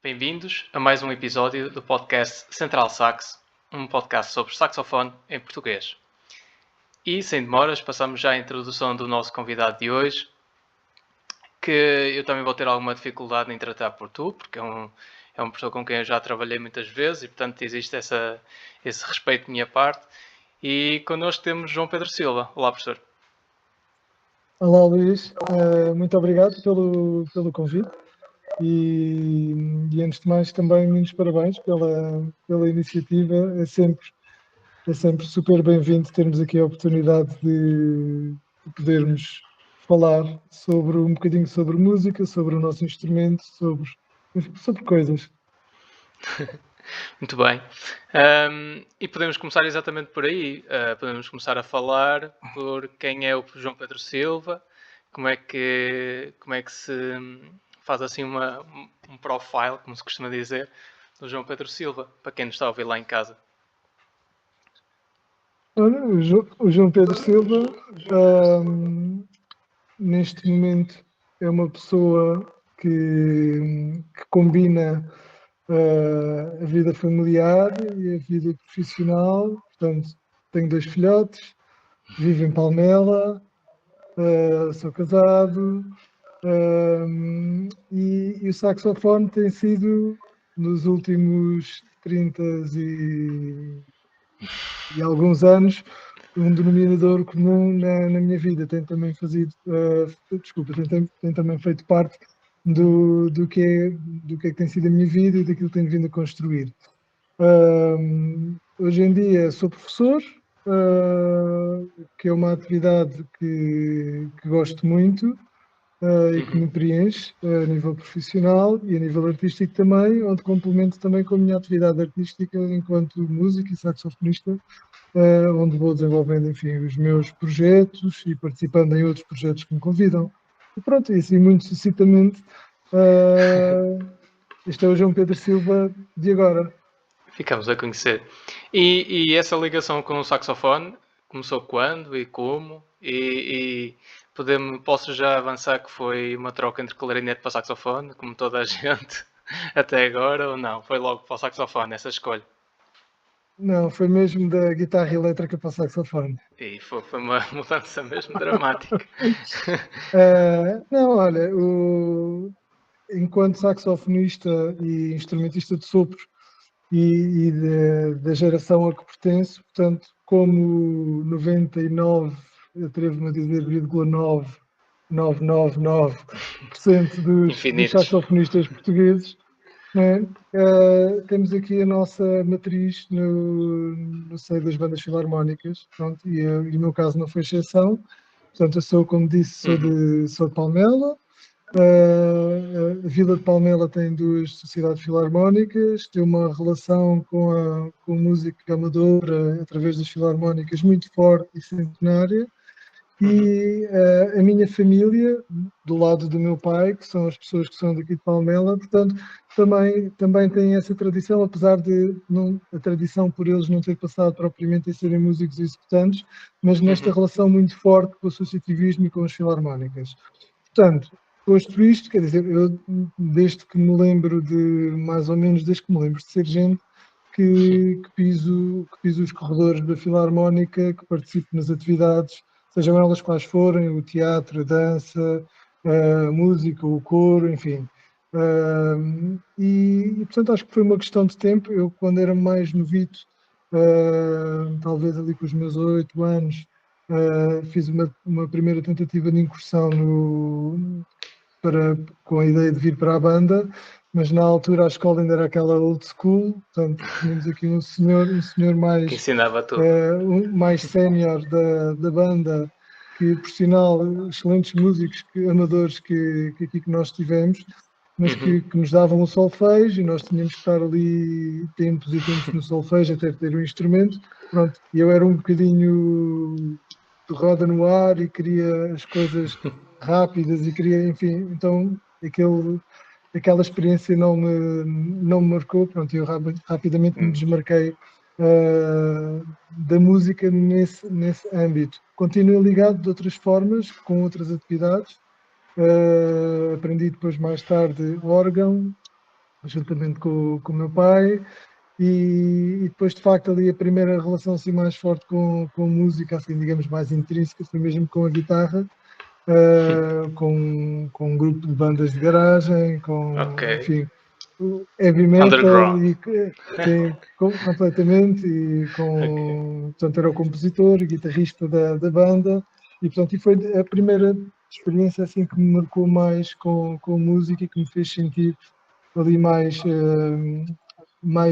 Bem-vindos a mais um episódio do podcast Central Sax, um podcast sobre saxofone em português. E, sem demoras, passamos já à introdução do nosso convidado de hoje, que eu também vou ter alguma dificuldade em tratar por tu, porque é uma pessoa com quem eu já trabalhei muitas vezes e, portanto, existe esse respeito de minha parte. E connosco temos João Pedro Silva. Olá, professor. Olá, Luís. Muito obrigado pelo convite e antes de mais também muitos parabéns pela iniciativa. É sempre super bem-vindo termos aqui a oportunidade de podermos falar um bocadinho sobre música, sobre o nosso instrumento, sobre coisas. Muito bem. E podemos começar exatamente por aí. Podemos começar a falar por quem é o João Pedro Silva, como é que se faz assim um profile, como se costuma dizer, do João Pedro Silva, para quem nos está a ouvir lá em casa. Olha, o João Pedro Silva, neste momento, é uma pessoa que combina a vida familiar e a vida profissional. Portanto, tenho 2 filhotes, vivo em Palmela, sou casado, e o saxofone tem sido, nos últimos 30 e alguns anos, um denominador comum na minha vida. Tem também tem também feito parte do que é que tem sido a minha vida e daquilo que tenho vindo a construir. Hoje em dia sou professor, que é uma atividade que gosto muito e que me preenche a nível profissional e a nível artístico também, onde complemento também com a minha atividade artística enquanto músico e saxofonista, onde vou desenvolvendo, enfim, os meus projetos e participando em outros projetos que me convidam. E pronto, e assim muito sucintamente, este é o João Pedro Silva de agora. Ficamos a conhecer. E essa ligação com o saxofone começou quando e como? Posso já avançar que foi uma troca entre clarinete para saxofone, como toda a gente até agora, ou não? Foi logo para o saxofone essa escolha? Não, foi mesmo da guitarra elétrica para o saxofone. E foi uma mudança mesmo dramática. Não, olha, enquanto saxofonista e instrumentista de sopro e da geração a que pertenço, portanto, como 99, atrevo-me a dizer, 0,9999% dos saxofonistas portugueses, né? Temos aqui a nossa matriz no seio das bandas filarmónicas, pronto, e o meu caso não foi exceção. Portanto, eu sou, como disse, sou de Palmela. A Vila de Palmela tem 2 sociedades filarmónicas, tem uma relação com a música amadora através das filarmónicas muito forte e centenária. E a minha família, do lado do meu pai, que são as pessoas que são daqui de Palmela, portanto, também tem essa tradição, apesar de a tradição por eles não ter passado propriamente a serem músicos executantes, mas nesta relação muito forte com o associativismo e com as filarmónicas. Portanto, posto isto, quer dizer, eu desde que me lembro desde que me lembro de ser gente, que piso os corredores da Filarmónica, que participo nas atividades, sejam elas quais forem, o teatro, a dança, a música, o coro, enfim. Portanto, acho que foi uma questão de tempo. Eu, quando era mais novito, talvez ali com os meus 8 anos, fiz uma primeira tentativa de incursão com a ideia de vir para a banda, mas na altura a escola ainda era aquela old school, portanto tínhamos aqui um senhor mais que ensinava tudo. Mais sénior da banda, que por sinal excelentes músicos amadores que nós tivemos, mas que nos davam o solfejo e nós tínhamos que estar ali tempos e tempos no solfejo até ter o instrumento. Pronto, e eu era um bocadinho de roda no ar e queria as coisas rápidas e queria, enfim, então aquela experiência não me marcou, pronto, eu rapidamente me desmarquei da música nesse âmbito. Continuo ligado de outras formas, com outras atividades. Aprendi depois, mais tarde, órgão, juntamente com o meu pai, e depois, de facto, ali a primeira relação assim, mais forte com música, assim, digamos, mais intrínseca, foi mesmo com a guitarra, com um grupo de bandas de garagem, enfim, heavy metal, Underground. sim, completamente, portanto, era o compositor e guitarrista da banda, e portanto, e foi a primeira experiência assim que me marcou mais com música e que me fez sentir ali mais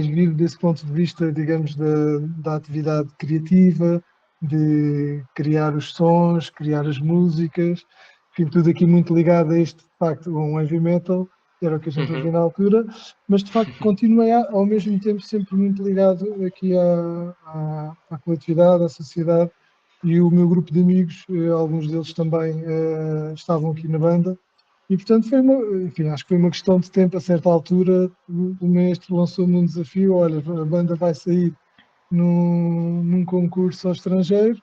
vivo desse ponto de vista, digamos, da atividade criativa, de criar os sons, criar as músicas, enfim, tudo aqui muito ligado a este, de facto, um heavy metal, que era o que a gente ouvia na altura, mas de facto continuei ao mesmo tempo sempre muito ligado aqui à coletividade, à sociedade, e o meu grupo de amigos, alguns deles também estavam aqui na banda, e portanto enfim, acho que foi uma questão de tempo. A certa altura o mestre lançou-me um desafio: olha, a banda vai sair num concurso ao estrangeiro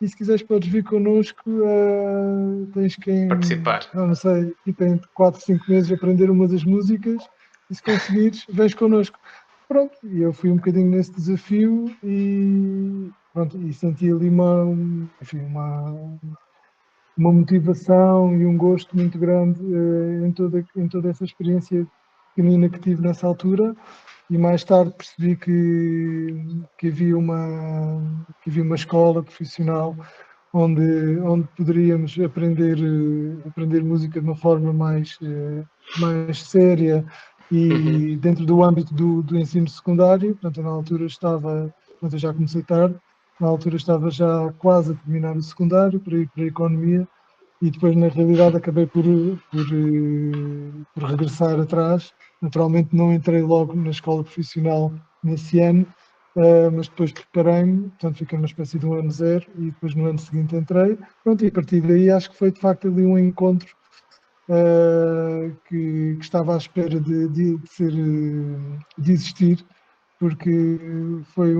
e se quiseres podes vir connosco, tens que Participar. não sei, tipo, entre 4 5 meses aprender uma das músicas e se conseguires, vens connosco. Pronto, e eu fui um bocadinho nesse desafio e pronto, e senti ali enfim, uma motivação e um gosto muito grande em toda essa experiência pequenina que tive nessa altura, e mais tarde percebi que havia uma escola profissional onde poderíamos aprender música de uma forma mais séria e dentro do âmbito do ensino secundário. Portanto, na altura portanto, eu já comecei tarde, na altura estava já quase a terminar o secundário para ir para a economia, e depois na realidade acabei por regressar atrás. Naturalmente não entrei logo na escola profissional nesse ano, mas depois preparei-me, portanto fiquei uma espécie de um ano zero e depois no ano seguinte entrei. Pronto, e a partir daí acho que foi de facto ali um encontro que estava à espera de existir, porque foi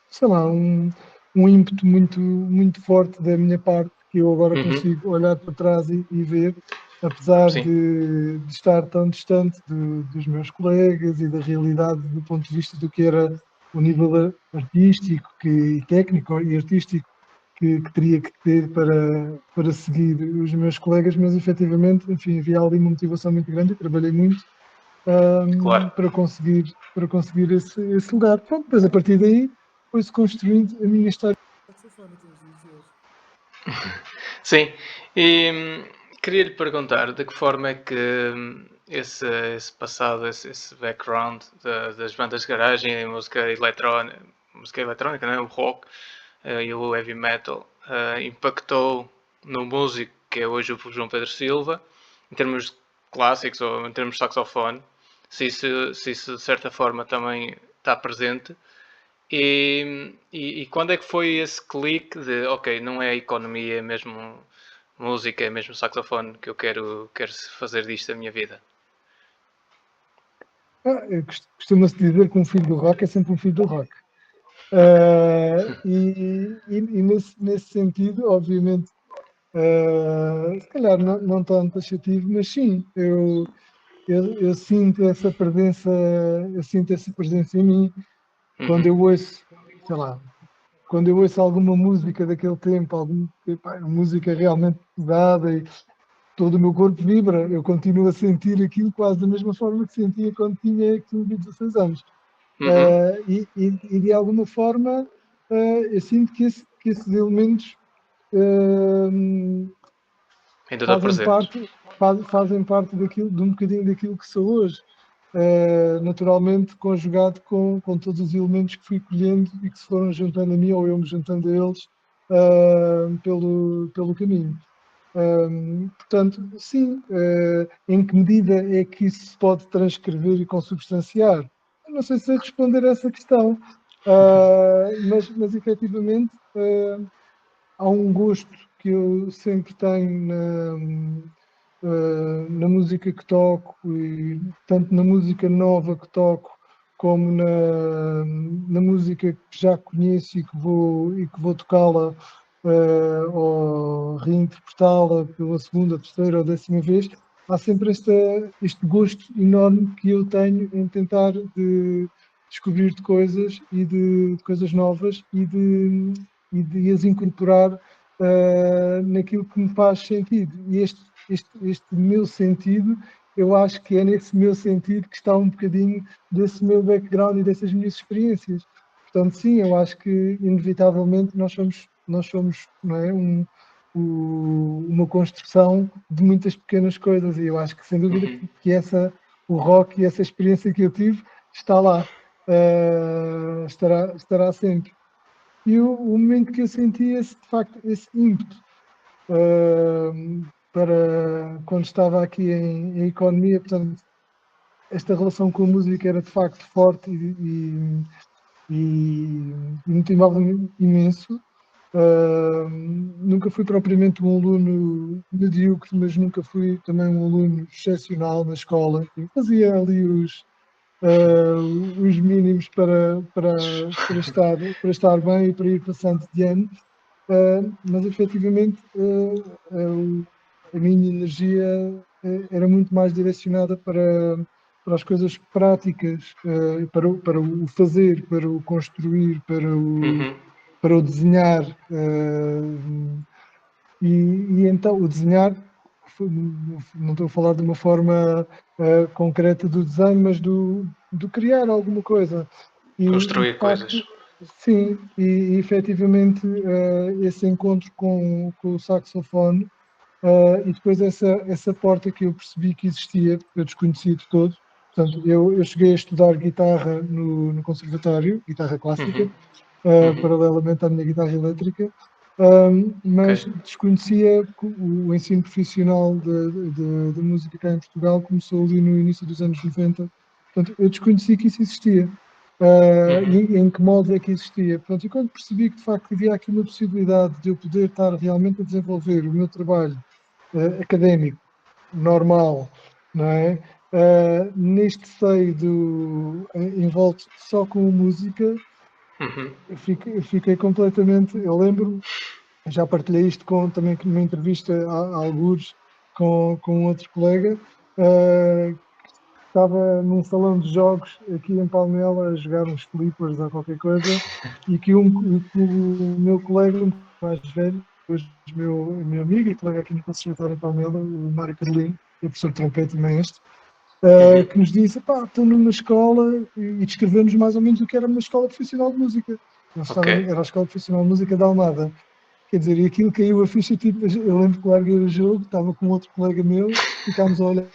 sei lá, um ímpeto muito forte da minha parte, que eu agora consigo olhar para trás e ver, apesar de estar tão distante dos meus colegas e da realidade do ponto de vista do que era o nível artístico e técnico e artístico que teria que ter para seguir os meus colegas, mas efetivamente, enfim, havia ali uma motivação muito grande e trabalhei muito Claro. para conseguir esse lugar. Pronto, depois a partir daí foi-se construindo a minha história. Sim, e queria lhe perguntar de que forma é que esse passado, esse background das bandas de garagem e música eletrónica, né? O rock e o heavy metal impactou no músico que é hoje o João Pedro Silva, em termos clássicos ou em termos de saxofone, se isso de certa forma também está presente. E quando é que foi esse clique de, ok, não é a economia, é mesmo música, é mesmo saxofone que eu quero fazer disto a minha vida? Costuma-se dizer que um filho do rock é sempre um filho do rock. E nesse sentido, obviamente, se calhar não tanto taxativo, mas sim, eu sinto essa presença, em mim quando eu ouço, sei lá, quando eu ouço alguma música daquele tempo, música realmente pesada, e todo o meu corpo vibra, eu continuo a sentir aquilo quase da mesma forma que sentia quando tinha 15, 16 anos. E de alguma forma eu sinto que esses elementos Ainda estou fazem presente. parte, fazem parte de um bocadinho daquilo que sou hoje. Naturalmente conjugado com todos os elementos que fui colhendo e que se foram juntando a mim, ou eu me juntando a eles pelo caminho. Portanto, sim, em que medida é que isso se pode transcrever e consubstanciar? Eu não sei se sei responder a essa questão, mas efetivamente há um gosto que eu sempre tenho música que toco, e tanto na música nova que toco, como na música que já conheço e que vou tocá-la ou reinterpretá-la pela segunda, terceira ou 10ª vez, há sempre este gosto enorme que eu tenho em tentar descobrir de coisas e de coisas novas e de as incorporar naquilo que me faz sentido. E este meu sentido, eu acho que é nesse meu sentido que está um bocadinho desse meu background e dessas minhas experiências. Portanto, sim, eu acho que inevitavelmente nós somos, não é, uma construção de muitas pequenas coisas, e eu acho que sem dúvida que o rock e essa experiência que eu tive está lá, estará sempre. E o momento que eu senti de facto, esse ímpeto para quando estava aqui em economia, portanto, esta relação com a música era de facto forte e me motivava-me imenso. Nunca fui propriamente um aluno medíocre, mas nunca fui também um aluno excepcional na escola. Fazia ali os mínimos para estar bem e para ir passando de ano. Mas efetivamente a minha energia era muito mais direcionada para as coisas práticas, para o fazer, para o construir, para o desenhar. E então o desenhar, não estou a falar de uma forma concreta do desenho, mas do criar alguma coisa. Construir De facto, coisas. sim, e efetivamente esse encontro com o saxofone e depois essa porta que eu percebi que existia, eu desconhecia de todo. Portanto, eu cheguei a estudar guitarra no conservatório, guitarra clássica, paralelamente à minha guitarra elétrica, mas desconhecia o ensino profissional de música cá em Portugal, começou ali no início dos anos 90. Portanto, eu desconhecia que isso existia. E em que molde é que existia. Portanto, e quando percebi que de facto havia aqui uma possibilidade de eu poder estar realmente a desenvolver o meu trabalho académico, normal, não é? Neste seio envolto só com música, eu fiquei completamente. Eu lembro, já partilhei isto também numa entrevista a algures com outro colega. Estava num salão de jogos aqui em Palmela a jogar uns flippers ou qualquer coisa, e que o meu colega mais velho, hoje meu amigo e colega aqui no Conservatório em Palmela, o Mário Carolino, que é professor de trompete também que nos disse: pá, estou numa escola, e descreveu-nos mais ou menos o que era uma escola profissional de música. Era a Escola Profissional de Música da Almada. Quer dizer, e aquilo caiu a ficha, tipo, eu lembro que larguei o jogo, estava com outro colega meu, ficámos a olhar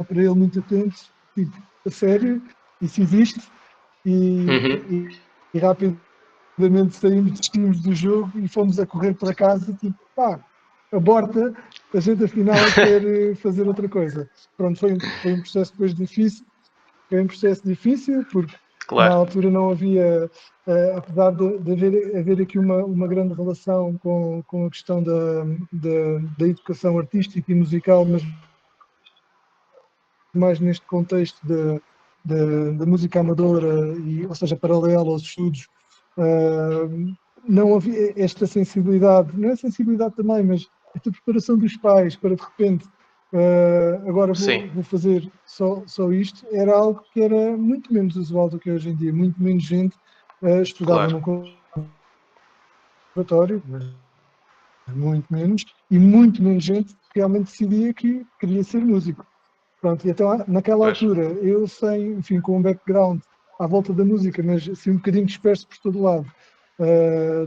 para ele muito atentos, tipo, a sério, isso existe, e rapidamente saímos, desistimos do jogo e fomos a correr para casa, tipo, pá, aborta, a gente afinal quer fazer outra coisa. Pronto, foi um processo depois difícil, porque na Claro. altura não havia, apesar de haver aqui uma grande relação com a questão da educação artística e musical, mas mais neste contexto da música amadora, ou seja, paralela aos estudos, não havia esta sensibilidade, não é sensibilidade também, mas esta preparação dos pais para de repente agora vou fazer só isto, era algo que era muito menos usual do que hoje em dia. Muito menos gente estudava num conservatório, mas muito menos, e muito menos gente realmente decidia que queria ser músico. Pronto, e então naquela altura, eu enfim, com um background à volta da música, mas assim um bocadinho disperso por todo lado,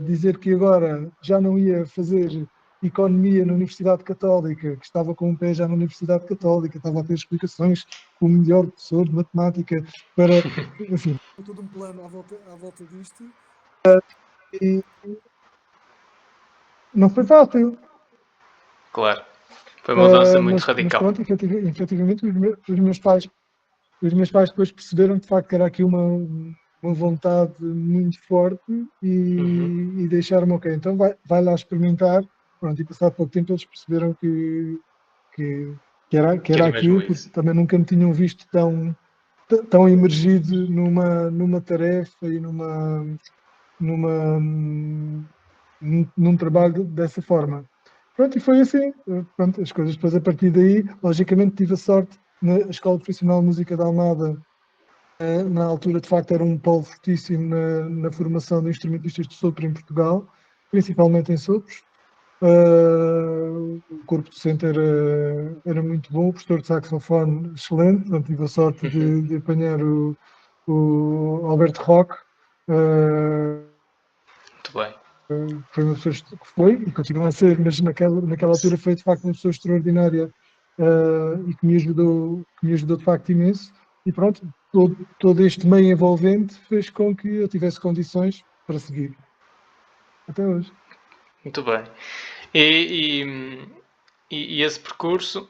dizer que agora já não ia fazer economia na Universidade Católica, que estava com um pé já na Universidade Católica, estava a ter explicações com o melhor professor de matemática, enfim, todo um plano à volta disto. E não foi fácil. Claro. Foi uma mudança muito radical. Mas pronto, efetivamente os meus pais depois perceberam de facto que era aqui uma vontade muito forte e deixaram-me, ok, então vai lá experimentar. Pronto, e passado pouco tempo eles perceberam que que era aquilo, porque também nunca me tinham visto tão imergido numa tarefa e num trabalho dessa forma. Pronto, e foi assim. Pronto, as coisas depois a partir daí, logicamente tive a sorte na Escola Profissional de Música da Almada, na altura de facto era um polo fortíssimo na formação de instrumentistas de sopro em Portugal, principalmente em sopros. O corpo docente era muito bom, o professor de saxofone excelente, portanto, tive a sorte de apanhar o Alberto Roque. Muito bem. Foi uma pessoa que foi e continua a ser, mas naquela altura foi de facto uma pessoa extraordinária e que me ajudou de facto imenso. E pronto, todo este meio envolvente fez com que eu tivesse condições para seguir até hoje. Muito bem. E esse percurso,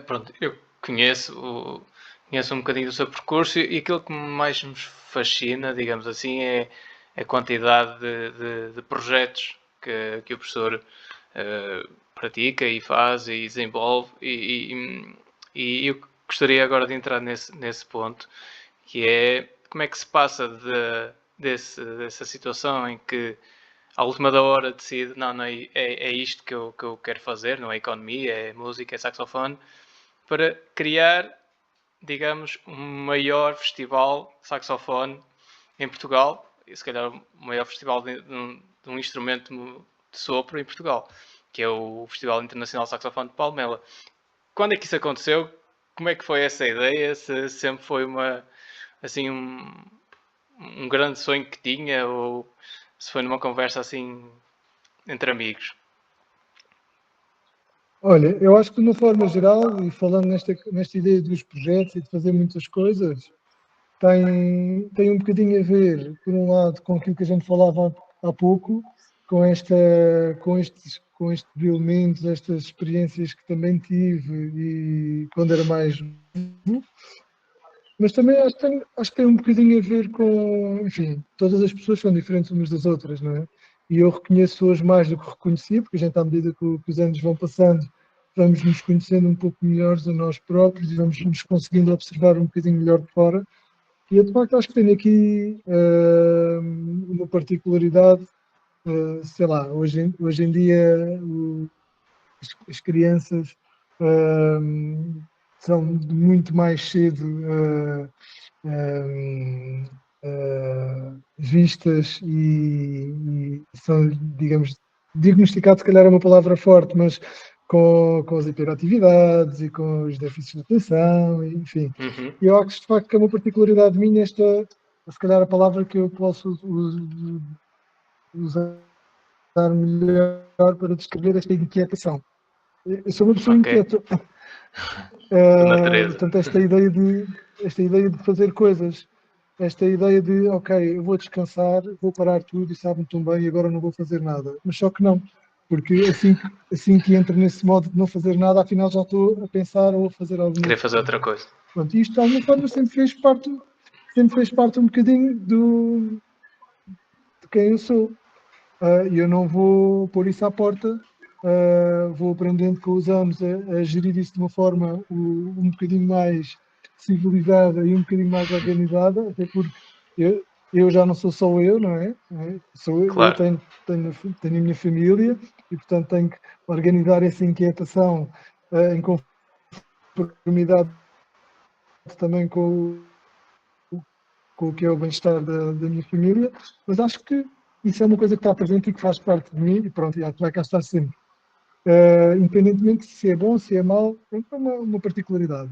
pronto, eu conheço um bocadinho do seu percurso e aquilo que mais nos fascina, digamos assim, é a quantidade de projetos que o professor pratica e faz e desenvolve. E eu gostaria agora de entrar nesse ponto, que é como é que se passa dessa situação em que à última da hora decide, não é isto que eu quero fazer, não é economia, é música, é saxofone, para criar, digamos, um maior festival de saxofone em Portugal, e se calhar o maior festival de um instrumento de sopro em Portugal, que é o Festival Internacional de Saxofone de Palmela. Quando é que isso aconteceu? Como é que foi essa ideia? Se sempre foi um grande sonho que tinha, ou se foi numa conversa assim entre amigos? Olha, eu acho que de uma forma geral, e falando nesta ideia dos projetos e de fazer muitas coisas, tem um bocadinho a ver, por um lado, com aquilo que a gente falava há pouco, com estes elementos, estas experiências que também tive e quando era mais novo, mas também acho que tem um bocadinho a ver com, enfim, todas as pessoas são diferentes umas das outras, não é? E eu reconheço hoje mais do que reconhecia, porque a gente, à medida que os anos vão passando, vamos nos conhecendo um pouco melhores a nós próprios e vamos nos conseguindo observar um bocadinho melhor de fora. E eu, de facto, acho que tenho aqui uma particularidade, sei lá, hoje em dia as crianças são muito mais cedo vistas e são, digamos, diagnosticadas, se calhar é uma palavra forte, mas com as hiperatividades e com os déficits de atenção, enfim. E eu acho de facto que é uma particularidade minha se calhar a palavra que eu posso usar melhor para descrever esta inquietação. Eu sou uma pessoa inquieta. Portanto, esta ideia de fazer coisas, esta ideia de, ok, eu vou descansar, vou parar tudo e sabe-me tão bem e agora não vou fazer nada. Mas só que não, porque assim que entro nesse modo de não fazer nada, afinal já estou a pensar ou a fazer alguma coisa. Querer fazer outra coisa. Pronto, isto de alguma forma sempre fez parte um bocadinho de quem eu sou. E eu não vou pôr isso à porta, vou aprendendo com os anos a gerir isso de uma forma um bocadinho mais civilizada e um bocadinho mais organizada, até porque eu já não sou só eu, não é? Sou eu, claro. eu tenho a minha família e, portanto, tenho que organizar essa inquietação em conformidade também com o que é o bem-estar da minha família, mas acho que isso é uma coisa que está presente e que faz parte de mim e pronto, e vai cá estar sempre. Independentemente se é bom, se é mau, é uma particularidade.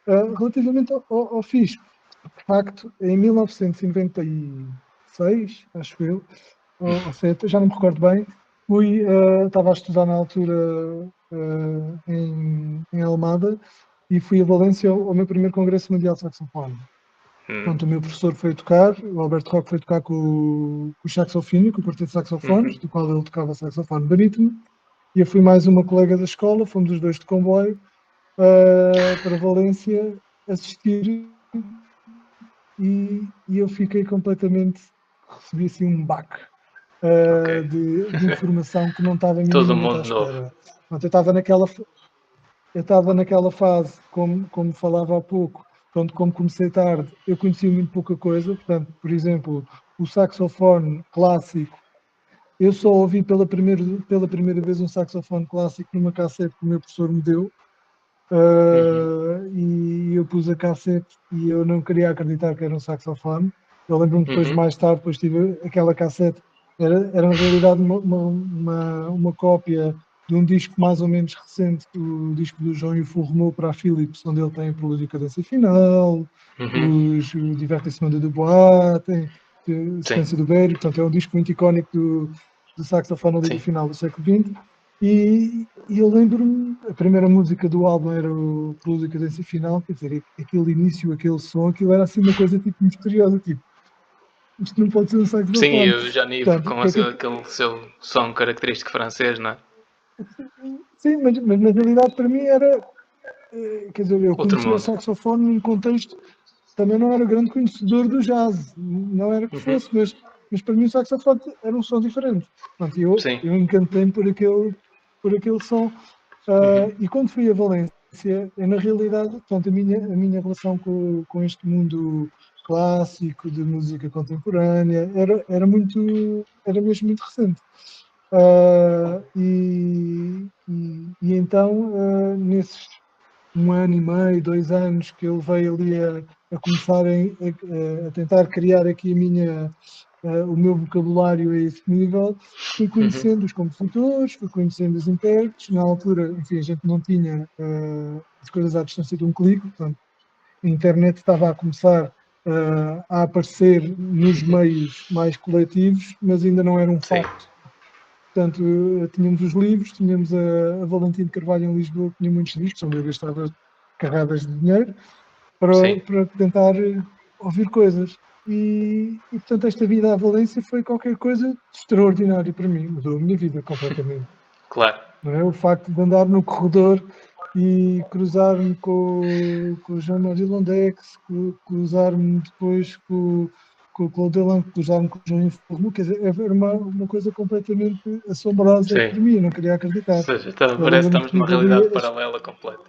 Relativamente ao FISP, de facto, em 1996, acho eu, ou 7, já não me recordo bem, estava a estudar na altura em Almada e fui a Valência ao meu primeiro congresso mundial de saxofone. Pronto, o meu professor foi tocar, o Alberto Roque foi tocar com o saxofone, com o quarteto de saxofones, do qual ele tocava saxofone barítono, e eu fui mais uma colega da escola, fomos os dois de comboio para Valência assistir e eu fiquei completamente, recebi assim um baque de informação que não estava minimamente à espera. Pronto, eu estava naquela eu estava naquela fase, como falava há pouco, portanto, como comecei tarde, eu conhecia muito pouca coisa. Portanto, por exemplo, o saxofone clássico, eu só ouvi pela primeira vez um saxofone clássico numa cassete que o meu professor me deu. E eu pus a cassete e eu não queria acreditar que era um saxofone. Eu lembro-me depois, mais tarde, depois tive aquela cassete, era na realidade uma cópia de um disco mais ou menos recente, o disco do João e o Forromou para a Philips, onde ele tem Preludio e Cadência Final, o Divertissement de Dubois, tem a Sequência do Berry, portanto é um disco muito icónico do saxofone ali do final do século XX. E eu lembro-me, a primeira música do álbum era o Preludio e Cadência Final, quer dizer, aquele início, aquele som, aquilo era assim uma coisa tipo misteriosa, tipo, isto não pode ser um Sim, saxofone. eu já nem Portanto, com aquele seu som característico francês, não é? Sim, mas na realidade para mim era, quer dizer, eu Outro conhecia o mundo. saxofone num contexto, também não era grande conhecedor do jazz, não era que fosse, mas para mim o saxofone era um som diferente. Portanto, Sim. eu encantei-me por aquele som. E quando fui a Valência, na realidade, portanto, a minha relação com este mundo clássico de música contemporânea era mesmo muito recente. E então, nesses 1 ano e meio, 2 anos que eu veio ali a começar a tentar criar aqui o meu vocabulário a esse nível, fui conhecendo os compositores, fui conhecendo os intérpretes. Na altura, enfim, a gente não tinha as coisas à distância de um clique, portanto, a internet estava a começar a aparecer nos meios mais coletivos, mas ainda não era um Sim. facto. Portanto, tínhamos os livros, tínhamos a Valentim de Carvalho em Lisboa, que tinha muitos discos, onde eu gastava carradas de dinheiro para tentar ouvir coisas. Portanto, esta vida à Valência foi qualquer coisa de extraordinário para mim, mudou a minha vida completamente. Claro. Não é? O facto de andar no corredor e cruzar-me com o Jean-Marie Londex, cruzar-me depois com o Claude Delan, cruzar-me com o João Informo, quer dizer, era uma coisa completamente assombrosa Sim. para mim, eu não queria acreditar. Ou seja, então, Eu parece que lembro-me estamos que numa tive ali realidade paralela completa.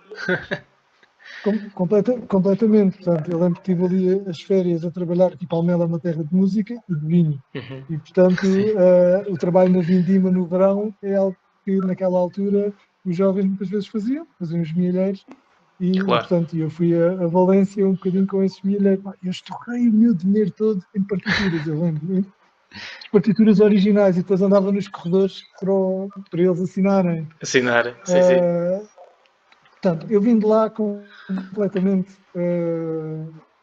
completamente. Portanto, eu lembro que tive ali as férias a trabalhar, que Palmela é uma terra de música e de vinho. E, portanto, o trabalho na vindima no verão é algo que, naquela altura, os jovens muitas vezes faziam os milheiros. Claro. Portanto, eu fui a Valência um bocadinho com esses milheiros. Eu estourei o meu dinheiro todo em partituras, eu lembro. As partituras originais, e depois andava nos corredores para eles assinarem. Assinar, sim. Portanto, eu vim de lá completamente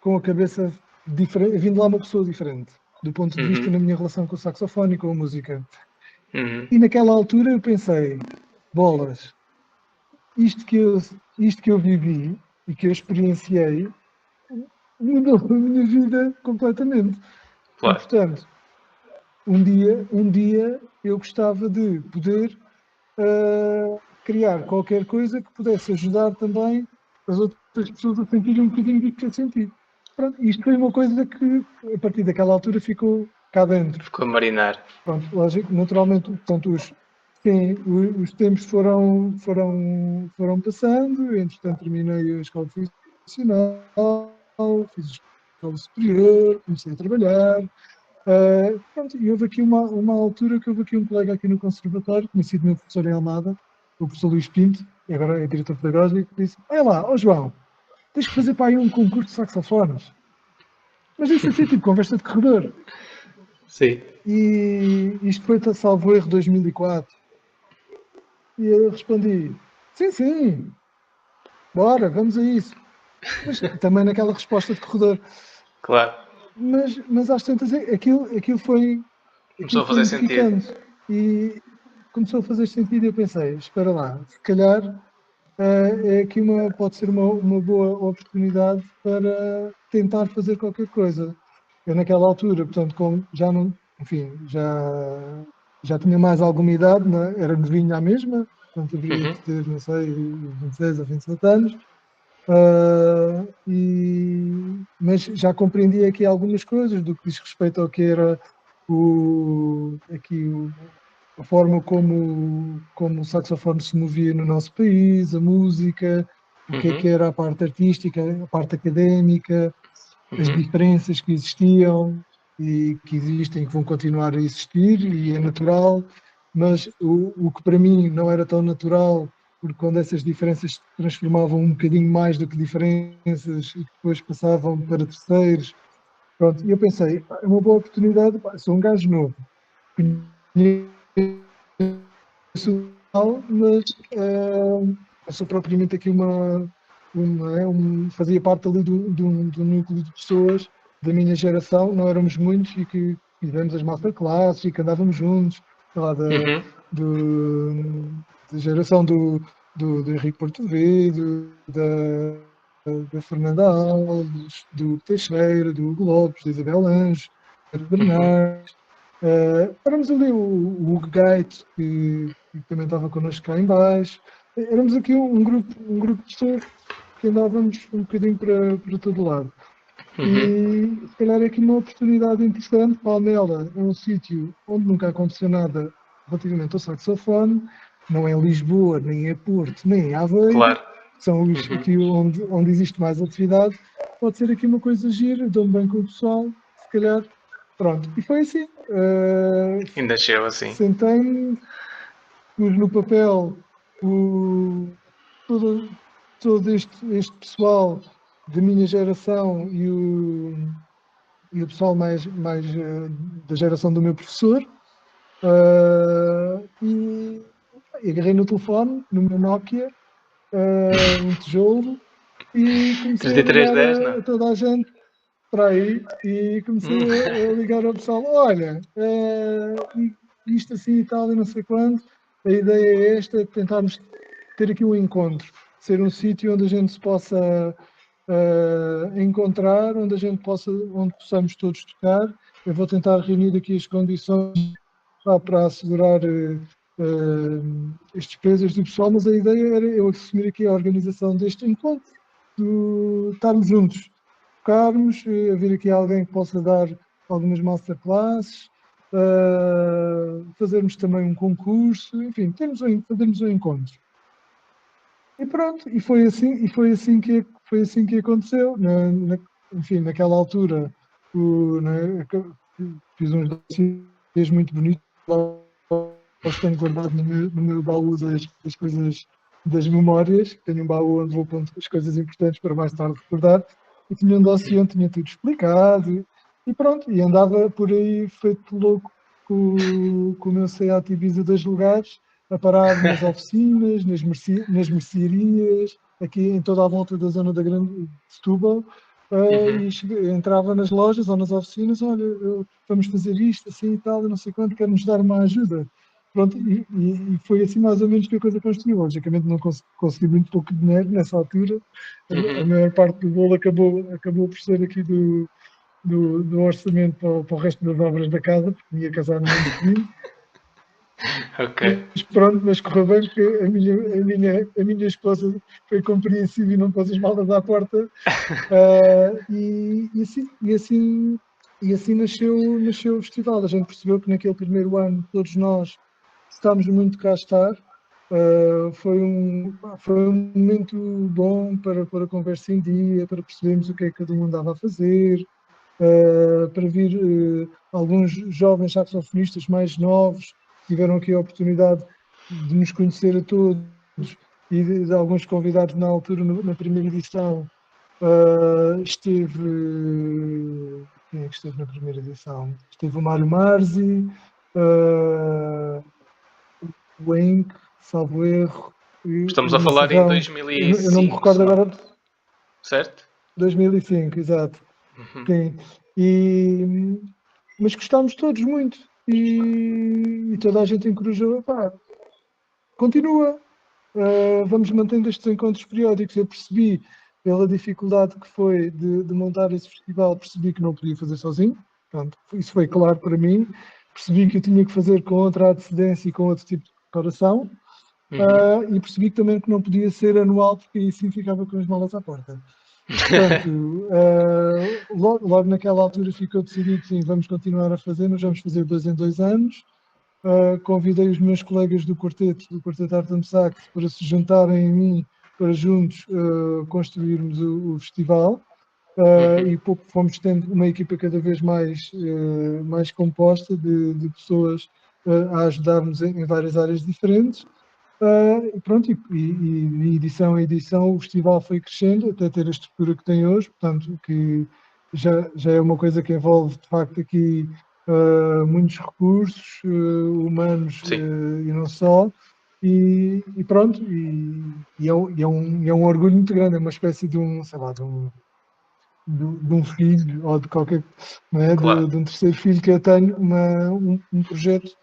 com a cabeça diferente, vim de lá uma pessoa diferente, do ponto de vista na minha relação com o saxofone e com a música. E naquela altura eu pensei, bolas, isto que eu vivi e que eu experienciei mudou a minha vida completamente. E, Claro. portanto, um dia eu gostava de poder criar qualquer coisa que pudesse ajudar também as outras pessoas a sentirem um bocadinho do que eu senti. Pronto, isto foi uma coisa que, a partir daquela altura, ficou cá dentro. Ficou a marinar. Pronto, lógico, naturalmente, portanto, os tempos foram passando, entretanto terminei a escola profissional, fiz a escola superior, comecei a trabalhar. Pronto, e houve aqui uma altura que houve aqui um colega aqui no conservatório, tinha sido meu professor em Almada, o professor Luís Pinto, e agora é diretor pedagógico, que disse, olha lá, João, tens que fazer para aí um concurso de saxofones. Mas isso assim, tipo, conversa de corredor. Sim. E isto foi, salvo erro, 2004. E eu respondi, sim, bora, vamos a isso. Mas também naquela resposta de corredor. Claro. Mas às tantas, aquilo foi Começou a fazer sentido. edificando. E começou a fazer sentido e eu pensei, espera lá, se calhar é aqui pode ser uma boa oportunidade para tentar fazer qualquer coisa. Eu naquela altura, portanto, como já não, enfim, já tinha mais alguma idade, não é? Era novinho à mesma, portanto haveria de ter, não sei, 26 ou 27 anos, mas já compreendia aqui algumas coisas do que diz respeito ao que era aqui a forma como o saxofone se movia no nosso país, a música, o que era a parte artística, a parte académica, as diferenças que existiam e que existem, que vão continuar a existir, e é natural, mas o que para mim não era tão natural, porque quando essas diferenças se transformavam um bocadinho mais do que diferenças e depois passavam para terceiros, pronto, e eu pensei, é uma boa oportunidade, sou um gajo novo, mas não sou propriamente aqui fazia parte ali do núcleo de pessoas da minha geração, não éramos muitos e que fizemos as masterclasses e que andávamos juntos, lá da geração do Henrique Porto-Vedo, da Fernanda Alves, do Teixeira, do Hugo Lopes, da Isabel Anjos, do Bernardes. Éramos ali o Hugo Gaito, que também estava connosco cá em baixo. Éramos aqui um grupo de pessoas que andávamos um bocadinho para todo lado. E se calhar é aqui uma oportunidade interessante. Palmela é um sítio onde nunca aconteceu nada relativamente ao saxofone, não é Lisboa, nem é Porto, nem é Aveiro. Claro. São os aqui onde existe mais atividade. Pode ser aqui uma coisa gira, dou-me bem com o pessoal, se calhar. Pronto, e foi assim. E nasceu assim. Sentei-me, pus no papel todo este pessoal da minha geração e o pessoal mais da geração do meu professor, e agarrei no telefone, no meu Nokia, um tijolo, e comecei 3310, a ligar a toda a gente para aí, e comecei a ligar ao pessoal, olha, isto assim e tal, e não sei quando, a ideia é esta, tentarmos ter aqui um encontro, ser um sítio onde a gente se possa encontrar, onde possamos todos tocar. Eu vou tentar reunir aqui as condições para assegurar as despesas do pessoal, mas a ideia era eu assumir aqui a organização deste encontro, de estarmos juntos, tocarmos, haver aqui alguém que possa dar algumas masterclasses, fazermos também um concurso, enfim, fazermos um encontro. E pronto, e foi assim que aconteceu. Enfim, naquela altura, fiz uns dossiês muito bonitos, os tenho guardado no meu baú das coisas, das memórias. Tenho um baú onde vou pondo as coisas importantes para mais tarde recordar. E tinha um dossiê onde tinha tudo explicado. E pronto, e andava por aí feito louco com o meu Seat Ibiza 2 lugares, a parar nas oficinas, nas mercearias, aqui em toda a volta da zona da Grande Setúbal, e entrava nas lojas ou nas oficinas, olha, vamos fazer isto, assim e tal, e não sei quanto, quer-nos dar uma ajuda. Pronto, e foi assim mais ou menos que a coisa construiu. Logicamente não consegui muito pouco dinheiro nessa altura, a maior parte do bolo acabou por ser aqui do orçamento para o resto das obras da casa, porque me ia casar no ano seguinte. Ok. Mas pronto, mas correu bem porque a minha esposa foi compreensiva e não pôs as malas à porta. E assim nasceu o festival. A gente percebeu que naquele primeiro ano todos nós estávamos muito cá a estar. Foi um momento bom para pôr a conversa em dia, para percebermos o que é que cada um andava a fazer, para vir alguns jovens saxofonistas mais novos tiveram aqui a oportunidade de nos conhecer a todos e de alguns convidados na altura, na primeira edição. Quem é que esteve na primeira edição? Esteve o Mário Marzi, o Henk, salvo erro. Estamos a falar em 2005. Eu não me recordo agora. Certo? 2005, exato. Sim. Mas gostámos todos muito. E toda a gente encorajou, pá, continua, vamos mantendo estes encontros periódicos. Eu percebi, pela dificuldade que foi de montar esse festival, percebi que não podia fazer sozinho. Portanto, isso foi claro para mim. Percebi que eu tinha que fazer com outra antecedência e com outro tipo de preparação. E percebi também que não podia ser anual, porque aí sim ficava com as malas à porta. Portanto, logo naquela altura ficou decidido, sim, vamos continuar a fazer, nós vamos fazer 2 em 2 anos. convidei os meus colegas do Quarteto Artem Sax, para se juntarem a mim, para juntos construirmos o festival. E pouco fomos tendo uma equipa cada vez mais composta de pessoas a ajudar-nos em várias áreas diferentes. Pronto, e edição a edição, o festival foi crescendo até ter a estrutura que tem hoje, portanto, que já é uma coisa que envolve, de facto, aqui muitos recursos humanos e não só. E pronto, é um orgulho muito grande, é uma espécie de um, sei lá, de um filho ou de qualquer, não é? Claro. De um terceiro filho que eu tenho, um projeto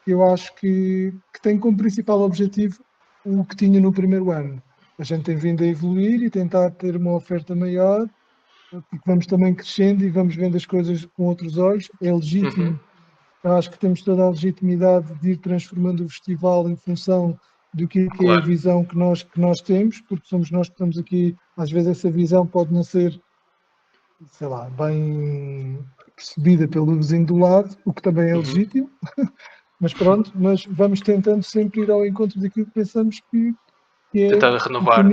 que eu acho que tem como principal objetivo o que tinha no primeiro ano. A gente tem vindo a evoluir e tentar ter uma oferta maior, porque vamos também crescendo e vamos vendo as coisas com outros olhos. É legítimo, acho que temos toda a legitimidade de ir transformando o festival em função do que é a visão que nós temos, porque somos nós que estamos aqui. Às vezes essa visão pode não ser, sei lá, bem percebida pelo vizinho do lado, o que também é legítimo, mas pronto, mas vamos tentando sempre ir ao encontro daquilo que pensamos que é Tentando renovar,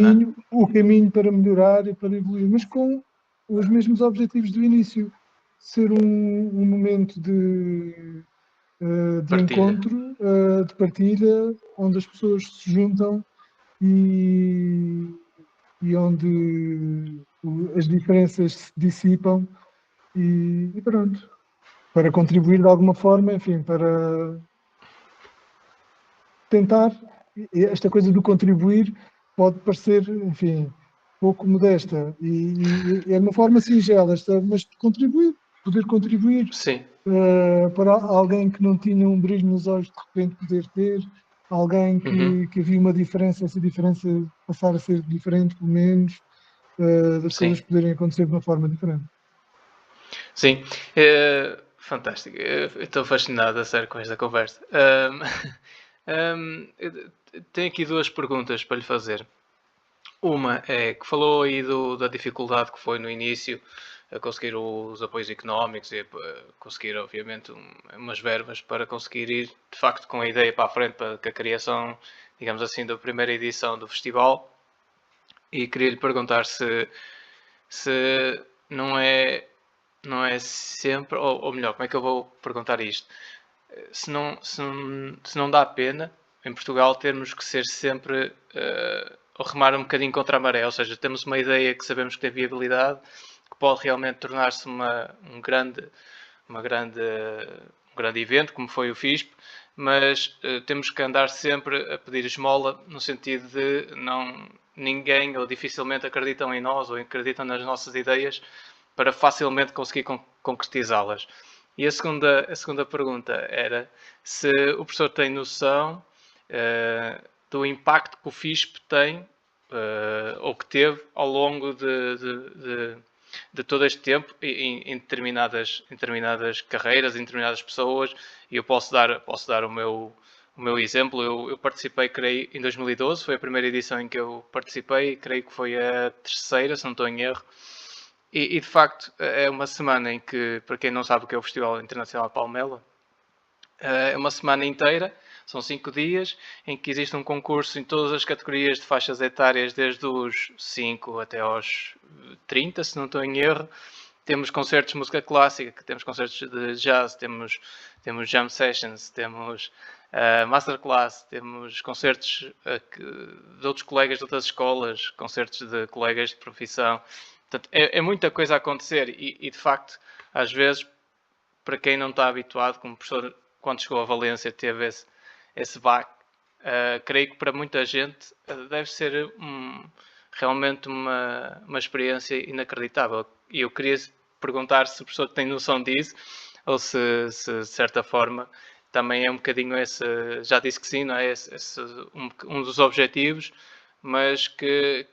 o caminho para melhorar e para evoluir, mas com os mesmos objetivos do início. Ser um momento de encontro, de partilha, onde as pessoas se juntam e onde as diferenças se dissipam e pronto. Para contribuir de alguma forma, enfim, para tentar, esta coisa do contribuir pode parecer, enfim, pouco modesta e é uma forma singela, mas de contribuir, poder contribuir para alguém que não tinha um brilho nos olhos de repente poder ter, alguém que havia uma diferença, essa diferença passar a ser diferente, pelo menos, das coisas poderem acontecer de uma forma diferente. Sim, fantástico. Eu estou fascinado a sério com esta conversa. Tenho aqui duas perguntas para lhe fazer. Uma é que falou aí da dificuldade que foi no início a conseguir os apoios económicos e conseguir, obviamente, umas verbas para conseguir ir, de facto, com a ideia para a frente, para que a criação, digamos assim, da primeira edição do festival. E queria lhe perguntar se não é sempre, ou melhor, como é que eu vou perguntar isto? Se não dá pena, em Portugal, termos que ser sempre ou remar um bocadinho contra a maré, ou seja, temos uma ideia que sabemos que tem viabilidade, que pode realmente tornar-se um grande evento, como foi o FISP, mas temos que andar sempre a pedir esmola, no sentido de ninguém ou dificilmente acreditam em nós ou acreditam nas nossas ideias para facilmente conseguir concretizá-las. E a segunda pergunta era se o professor tem noção do impacto que o FISP tem ou que teve ao longo de todo este tempo em determinadas carreiras, em determinadas pessoas, e eu posso dar o meu exemplo. Eu participei, creio, em 2012, foi a primeira edição em que eu participei, creio que foi a terceira, se não estou em erro. E de facto é uma semana em que, para quem não sabe o que é o Festival Internacional de Palmela, é uma semana inteira, são 5 dias, em que existe um concurso em todas as categorias de faixas etárias, desde os 5 até aos 30, se não estou em erro. Temos concertos de música clássica, temos concertos de jazz, temos jam sessions, temos masterclass, temos concertos de outros colegas de outras escolas, concertos de colegas de profissão. Portanto, é muita coisa a acontecer e de facto, às vezes, para quem não está habituado, como o professor, quando chegou a Valência, teve esse baque, creio que para muita gente deve ser realmente uma experiência inacreditável. E eu queria perguntar se o professor tem noção disso, ou se de certa forma também é um bocadinho esse, já disse que sim, não é? Um dos objetivos, mas que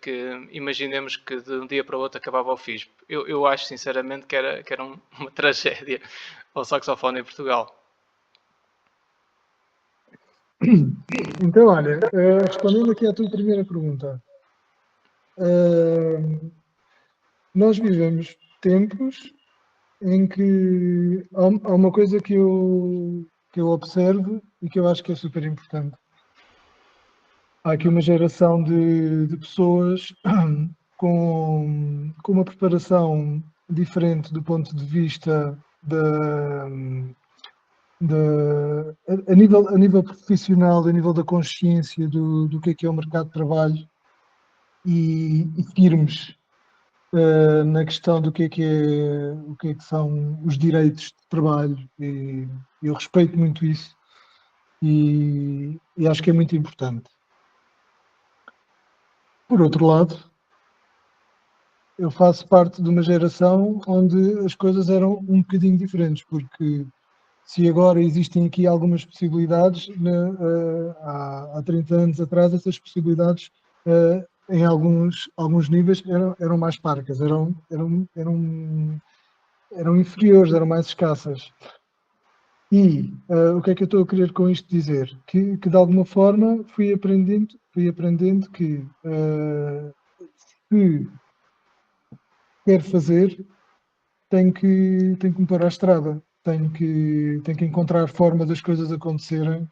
imaginemos que de um dia para o outro acabava o FISP. Eu acho sinceramente que era uma tragédia ao saxofone em Portugal. Então, olha, respondendo aqui à tua primeira pergunta, nós vivemos tempos em que há uma coisa que eu que eu observo e que eu acho que é super importante. Há aqui uma geração de pessoas com uma preparação diferente do ponto de vista a nível profissional, a nível da consciência do que é o mercado de trabalho e firmes na questão do o que é que são os direitos de trabalho. E eu respeito muito isso e acho que é muito importante. Por outro lado, eu faço parte de uma geração onde as coisas eram um bocadinho diferentes, porque se agora existem aqui algumas possibilidades, há 30 anos atrás, essas possibilidades, em alguns níveis, eram mais parcas, eram inferiores, eram mais escassas. E o que é que eu estou a querer com isto dizer? Que de alguma forma fui aprendendo que se quer fazer, tenho que me pôr à estrada, tenho que encontrar forma das coisas acontecerem,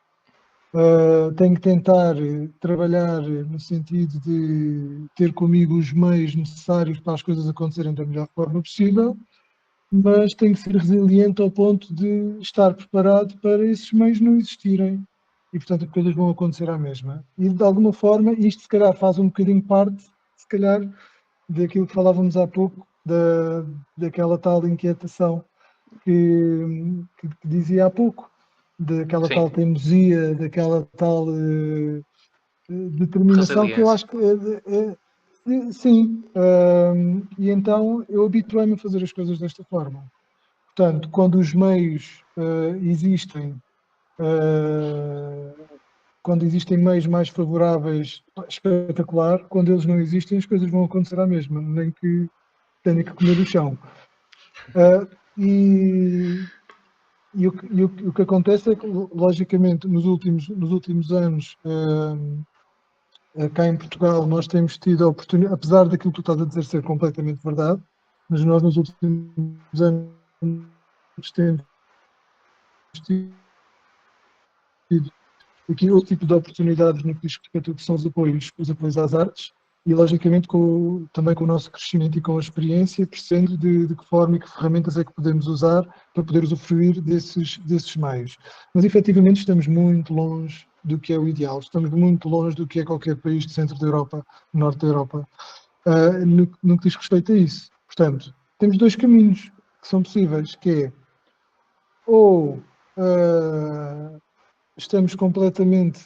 tenho que tentar trabalhar no sentido de ter comigo os meios necessários para as coisas acontecerem da melhor forma possível, mas tenho que ser resiliente ao ponto de estar preparado para esses meios não existirem. E, portanto, as coisas vão acontecer à mesma. E, de alguma forma, isto se calhar faz um bocadinho parte, se calhar, daquilo que falávamos há pouco, daquela tal inquietação que dizia há pouco, daquela tal teimosia, daquela tal determinação que eu acho que sim. E então eu habituei-me a fazer as coisas desta forma. Portanto, quando os meios existem, quando existem meios mais favoráveis, espetacular. Quando eles não existem, as coisas vão acontecer à mesma, nem que tenha que comer o chão. O que acontece é que, logicamente, nos últimos anos, cá em Portugal, nós temos tido a oportunidade, apesar daquilo que tu estás a dizer ser completamente verdade, mas nós nos últimos anos temos tido aqui outro tipo de oportunidades no que diz respeito ao que são os apoios às artes, e logicamente também com o nosso crescimento e com a experiência, percebendo de que forma e que ferramentas é que podemos usar para poder usufruir desses meios. Mas efetivamente estamos muito longe do que é o ideal, estamos muito longe do que é qualquer país do centro da Europa, norte da Europa, no que diz respeito a isso. Portanto, temos dois caminhos que são possíveis, que é ou estamos completamente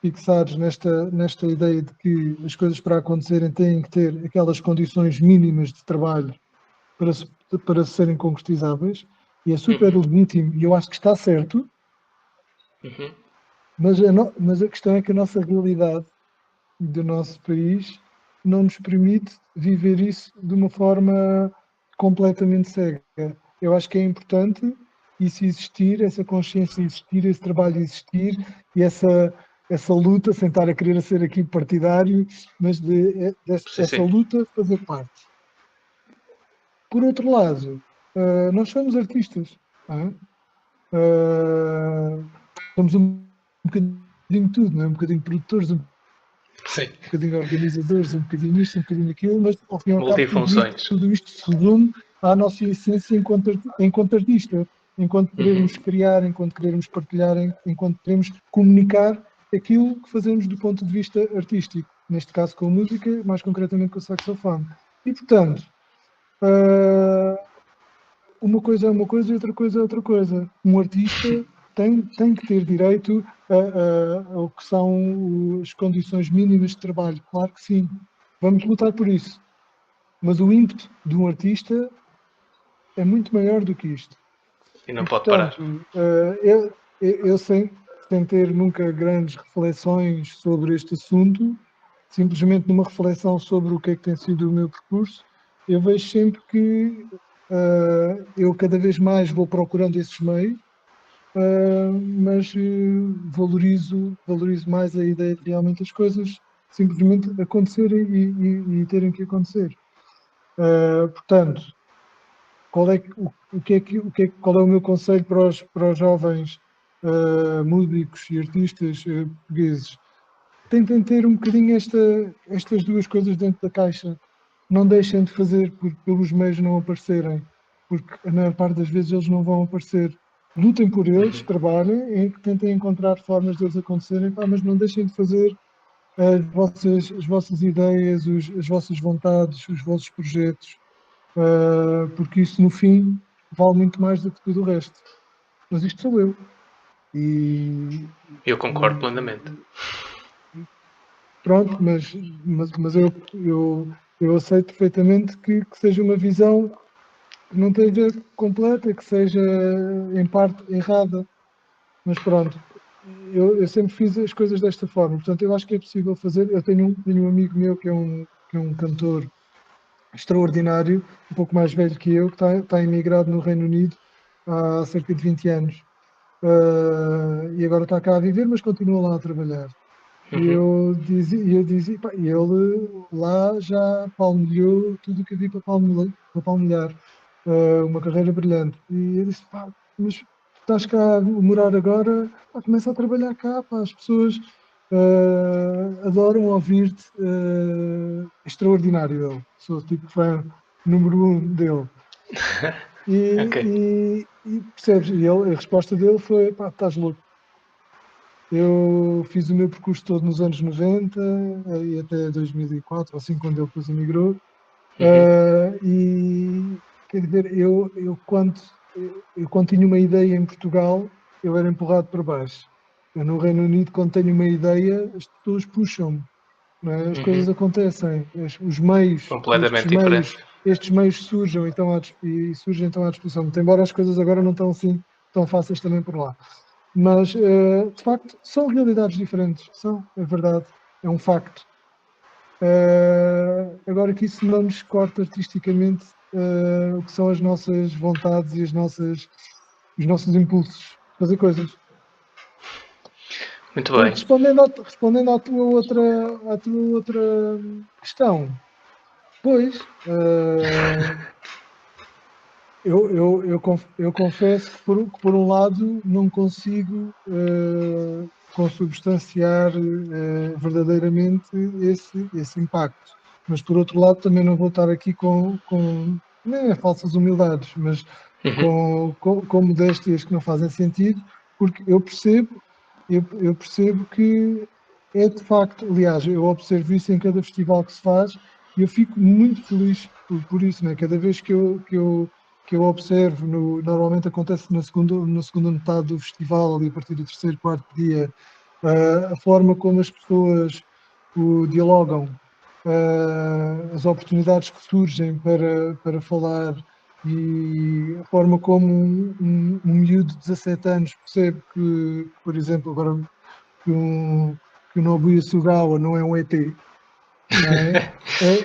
fixados nesta ideia de que as coisas para acontecerem têm que ter aquelas condições mínimas de trabalho para serem concretizáveis, e é super legítimo, e eu acho que está certo, mas a questão é que a nossa realidade do nosso país não nos permite viver isso de uma forma completamente cega. Eu acho que é importante isso existir, essa consciência existir, esse trabalho existir e essa luta, sem estar a querer ser aqui partidário, mas essa luta fazer parte. Por outro lado, nós somos artistas, não é? Somos um bocadinho de tudo, não é? Um bocadinho produtores, um bocadinho organizadores, um bocadinho isto, um bocadinho aquilo, mas ao fim e ao cabo tudo isto se resume à nossa essência enquanto artista, enquanto queremos criar, enquanto queremos partilhar, enquanto queremos comunicar aquilo que fazemos do ponto de vista artístico, neste caso com a música, mais concretamente com o saxofone. E, portanto, uma coisa é uma coisa e outra coisa é outra coisa. Um artista tem que ter direito ao que são as condições mínimas de trabalho. Claro que sim. Vamos lutar por isso. Mas o ímpeto de um artista é muito maior do que isto. E não pode parar. Eu sem ter nunca grandes reflexões sobre este assunto, simplesmente numa reflexão sobre o que é que tem sido o meu percurso, eu vejo sempre que eu cada vez mais vou procurando esses meios, mas valorizo mais a ideia de realmente as coisas simplesmente acontecerem e terem que acontecer. Portanto, qual é o meu conselho para os jovens músicos e artistas portugueses? Tentem ter um bocadinho estas duas coisas dentro da caixa. Não deixem de fazer pelos meios não aparecerem, porque a maior parte das vezes eles não vão aparecer. Lutem por eles, trabalhem, tentem encontrar formas deles acontecerem, mas não deixem de fazer as vossas ideias, as vossas vontades, os vossos projetos, porque isso no fim vale muito mais do que tudo o resto. Mas isto sou eu. Eu concordo plenamente. Pronto, mas eu aceito perfeitamente que seja uma visão que não esteja completa, que seja em parte errada. Mas pronto, eu sempre fiz as coisas desta forma. Portanto, eu acho que é possível fazer. Eu tenho um amigo meu que é um cantor extraordinário, um pouco mais velho que eu, que está emigrado no Reino Unido há cerca de 20 anos. E agora está cá a viver, mas continua lá a trabalhar. E eu dizia, pá, e ele lá já palmilhou tudo o que havia para palmilhar, uma carreira brilhante. E eu disse, pá, mas estás cá a morar agora, pá, começa a trabalhar cá, pá, as pessoas adoram ouvir-te, extraordinário ele, sou tipo fã número 1 dele. E percebes, e a resposta dele foi, pá, estás louco. Eu fiz o meu percurso todo nos anos 90 e até 2004, assim, quando ele depois emigrou. E, quer dizer, eu quando tinha uma ideia em Portugal, eu era empurrado para baixo. Eu no Reino Unido, quando tenho uma ideia, as pessoas puxam-me. Não é? As coisas acontecem, os meios, completamente diferente. estes meios surgem então à disposição. Muito embora as coisas agora não estão assim tão fáceis também por lá. Mas, de facto, são realidades diferentes. É verdade, é um facto. Agora que isso não nos corta artisticamente o que são as nossas vontades e os nossos impulsos de fazer coisas. Muito bem. Respondendo à tua outra questão, pois, eu confesso que por um lado não consigo consubstanciar verdadeiramente esse impacto, mas por outro lado também não vou estar aqui com nem é falsas humildades, mas com modéstias que não fazem sentido, porque eu percebo que é de facto, aliás, eu observo isso em cada festival que se faz e eu fico muito feliz por isso, né? Cada vez que eu observo, normalmente acontece na segunda metade do festival, ali a partir do terceiro, quarto dia, a forma como as pessoas dialogam, as oportunidades que surgem para falar e a forma como um miúdo de 17 anos percebe que, por exemplo, agora que o Nobuya Sugawa não é um ET, não é?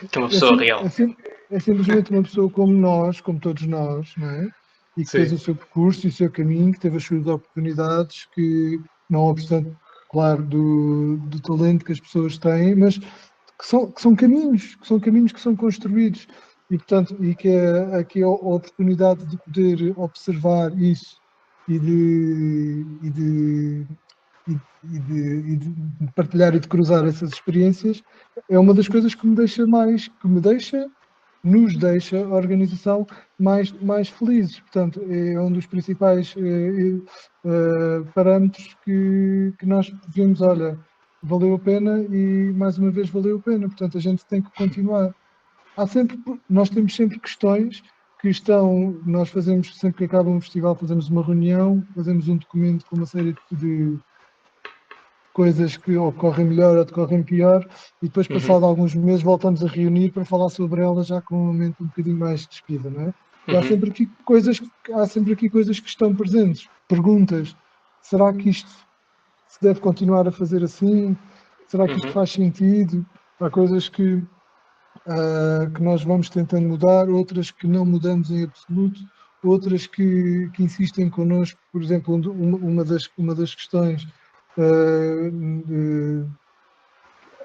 Que é uma pessoa real. É simplesmente uma pessoa como nós, como todos nós, não é? E que fez o seu percurso e o seu caminho, que teve as suas oportunidades, que não obstante, claro, do talento que as pessoas têm, mas que são caminhos que são construídos e, portanto, e que aqui a oportunidade de poder observar isso e de partilhar e de cruzar essas experiências é uma das coisas que nos deixa a organização mais felizes. Portanto, é um dos principais parâmetros que nós vemos, olha, valeu a pena e mais uma vez valeu a pena. Portanto, a gente tem que continuar. Nós temos sempre questões que nós fazemos, sempre que acaba um festival, fazemos uma reunião, fazemos um documento com uma série de coisas que ocorrem melhor ou decorrem pior, e depois, passado alguns meses, voltamos a reunir para falar sobre elas já com uma mente um bocadinho mais despida, não é? E há sempre aqui coisas que estão presentes. Perguntas: será que isto se deve continuar a fazer assim? Será que isto faz sentido? Há coisas que nós vamos tentando mudar, outras que não mudamos em absoluto, outras que insistem connosco. Por exemplo, uma das questões,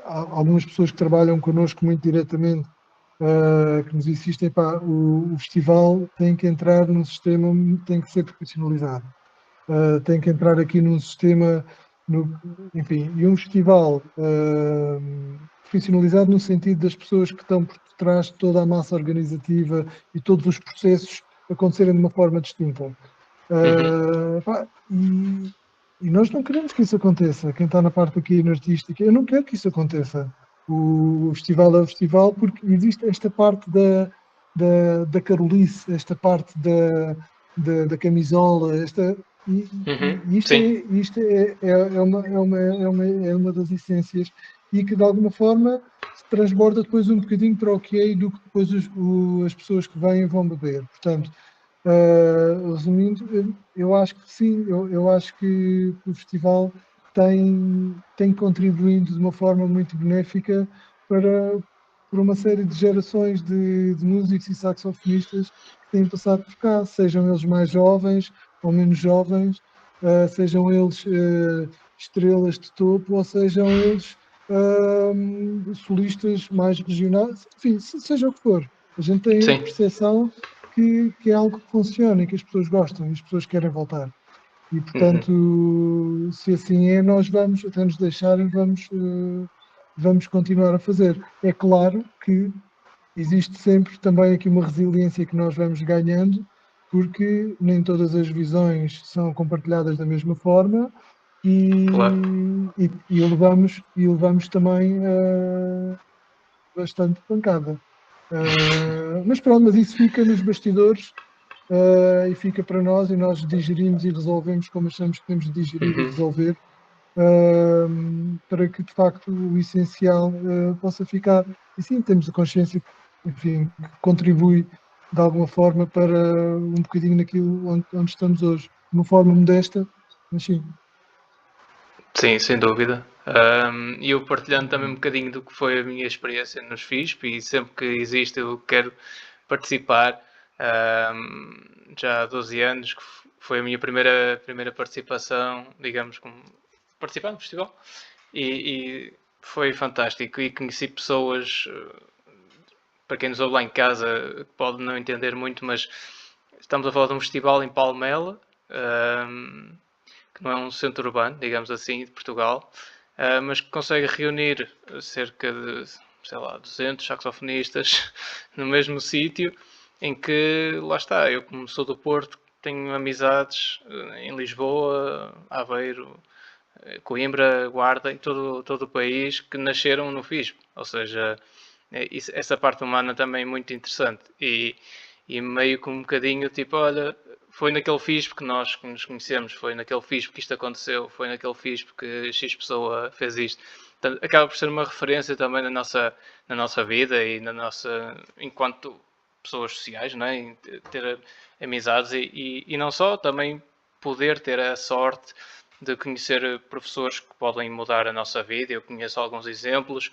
há algumas pessoas que trabalham connosco muito diretamente que nos insistem, pá, o festival tem que entrar num sistema, tem que ser profissionalizado, tem que entrar aqui num sistema, enfim, e um festival profissionalizado no sentido das pessoas que estão por trás de toda a massa organizativa e todos os processos acontecerem de uma forma distinta. Pá, e nós não queremos que isso aconteça. Quem está na parte aqui artística, eu não quero que isso aconteça. O festival é o festival porque existe esta parte da carolice, esta parte da camisola, e isto é uma das essências e que de alguma forma se transborda depois um bocadinho para o que é e do que depois as pessoas que vêm vão beber. Portanto, resumindo, eu acho que sim, eu acho que o festival tem contribuído de uma forma muito benéfica para uma série de gerações de músicos e saxofonistas que têm passado por cá, sejam eles mais jovens ou menos jovens, sejam eles estrelas de topo ou sejam eles solistas mais regionais, enfim, seja o que for. A gente tem a percepção que é algo que funciona e que as pessoas gostam e as pessoas querem voltar. E, portanto, se assim é, nós vamos, até nos deixarem, vamos continuar a fazer. É claro que existe sempre também aqui uma resiliência que nós vamos ganhando, porque nem todas as visões são compartilhadas da mesma forma e levamos também bastante pancada. Mas pronto, mas isso fica nos bastidores e fica para nós e nós digerimos e resolvemos como achamos que temos de digerir e resolver para que de facto o essencial possa ficar. E sim, temos a consciência que, enfim, que contribui de alguma forma para um bocadinho naquilo onde estamos hoje. De uma forma modesta, mas sim. Sim, sem dúvida. E eu partilhando também um bocadinho do que foi a minha experiência nos FISP e sempre que existe eu quero participar. Já há 12 anos que foi a minha primeira participação, digamos, como participar no festival e foi fantástico e conheci pessoas, para quem nos ouve lá em casa pode não entender muito, mas estamos a falar de um festival em Palmela, que não é um centro urbano, digamos assim, de Portugal, mas que consegue reunir cerca de, sei lá, 200 saxofonistas no mesmo sítio, em que, lá está, eu como sou do Porto, tenho amizades em Lisboa, Aveiro, Coimbra, Guarda, em todo o país, que nasceram no FISP, ou seja, essa parte humana também é muito interessante e meio que um bocadinho tipo, olha, foi naquele FISP que nós nos conhecemos, foi naquele FISP que isto aconteceu, foi naquele FISP que X pessoa fez isto. Portanto, acaba por ser uma referência também na nossa vida e na nossa, enquanto pessoas sociais, não é? Ter amizades e não só, também poder ter a sorte de conhecer professores que podem mudar a nossa vida. Eu conheço alguns exemplos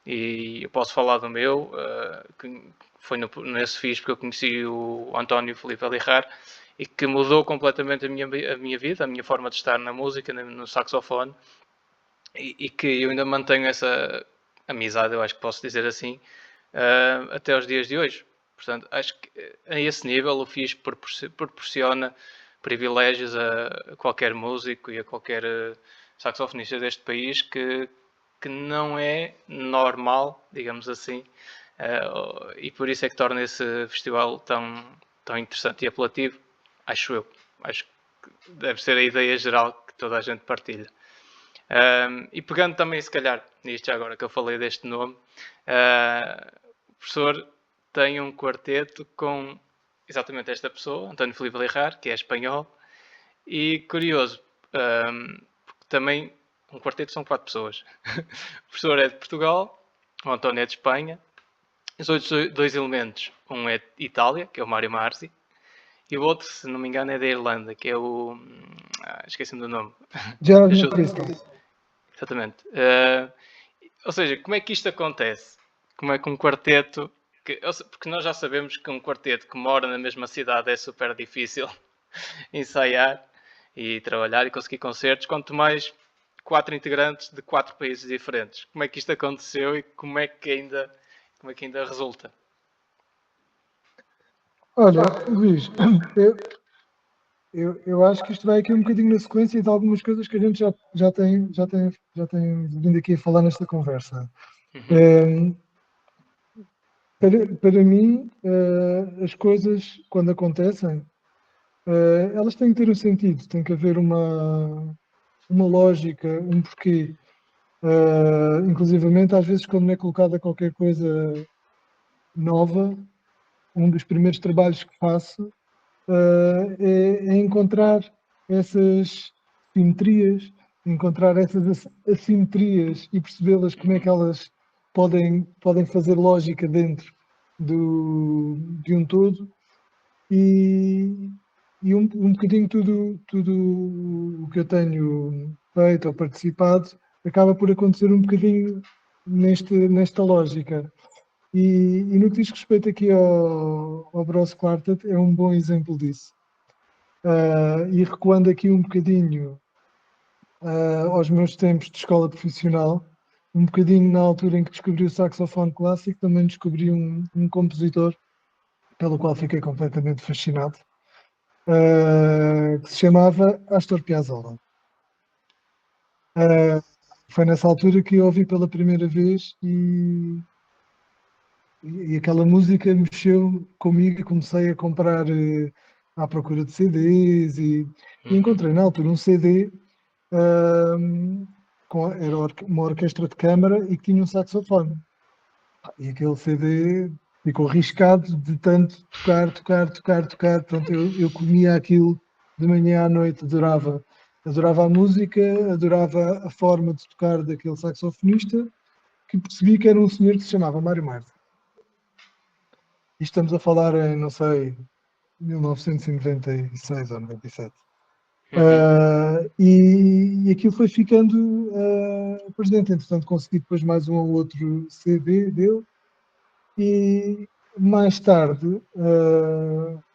e eu posso falar do meu, que foi nesse FISP que eu conheci o António Filipe Alirrar e que mudou completamente a minha vida, a minha forma de estar na música, no saxofone e que eu ainda mantenho essa amizade, eu acho que posso dizer assim, até os dias de hoje. Portanto, acho que a esse nível o FISP proporciona privilégios a qualquer músico e a qualquer saxofonista deste país que não é normal, digamos assim, e por isso é que torna esse festival tão interessante e apelativo, acho eu. Acho que deve ser a ideia geral que toda a gente partilha. E pegando também, se calhar, nisto já agora que eu falei deste nome, o professor tem um quarteto com exatamente esta pessoa, António Filipe Lerrar, que é espanhol, e curioso, porque também um quarteto são 4 pessoas. O professor é de Portugal, o António é de Espanha, os outros 2 elementos, um é de Itália, que é o Mário Marzi, e o outro, se não me engano, é da Irlanda, que é o... esqueci-me do nome. Gerard McChrystal. Exatamente. Ou seja, como é que isto acontece? Como é que um quarteto... porque nós já sabemos que um quarteto que mora na mesma cidade é super difícil ensaiar e trabalhar e conseguir concertos, quanto mais 4 integrantes de 4 países diferentes. Como é que isto aconteceu e como é que ainda resulta? Olha, Luís, eu acho que isto vai aqui um bocadinho na sequência de algumas coisas que a gente já tem vindo aqui a falar nesta conversa. Para mim, as coisas, quando acontecem, elas têm que ter um sentido, tem que haver uma lógica, um porquê. Inclusivamente, às vezes, quando me é colocada qualquer coisa nova, um dos primeiros trabalhos que faço é encontrar essas simetrias, encontrar essas assimetrias e percebê-las, como é que elas podem fazer lógica dentro de um todo e um bocadinho tudo o que eu tenho feito ou participado acaba por acontecer um bocadinho nesta lógica. E no que diz respeito aqui ao Bros Quartet, é um bom exemplo disso. E recuando aqui um bocadinho aos meus tempos de escola profissional, um bocadinho na altura em que descobri o saxofone clássico, também descobri um compositor pelo qual fiquei completamente fascinado, que se chamava Astor Piazzolla. Foi nessa altura que eu ouvi pela primeira vez e aquela música mexeu comigo e comecei a comprar à procura de CDs e encontrei na altura um CD era uma orquestra de câmara e que tinha um saxofone. E aquele CD ficou riscado de tanto tocar. Portanto, eu comia aquilo de manhã à noite, adorava a música, adorava a forma de tocar daquele saxofonista, que percebi que era um senhor que se chamava Mário Marta. E estamos a falar em, não sei, 1996 ou 97. E aquilo foi ficando presente. Entretanto, consegui depois mais um ou outro CD dele. E mais tarde,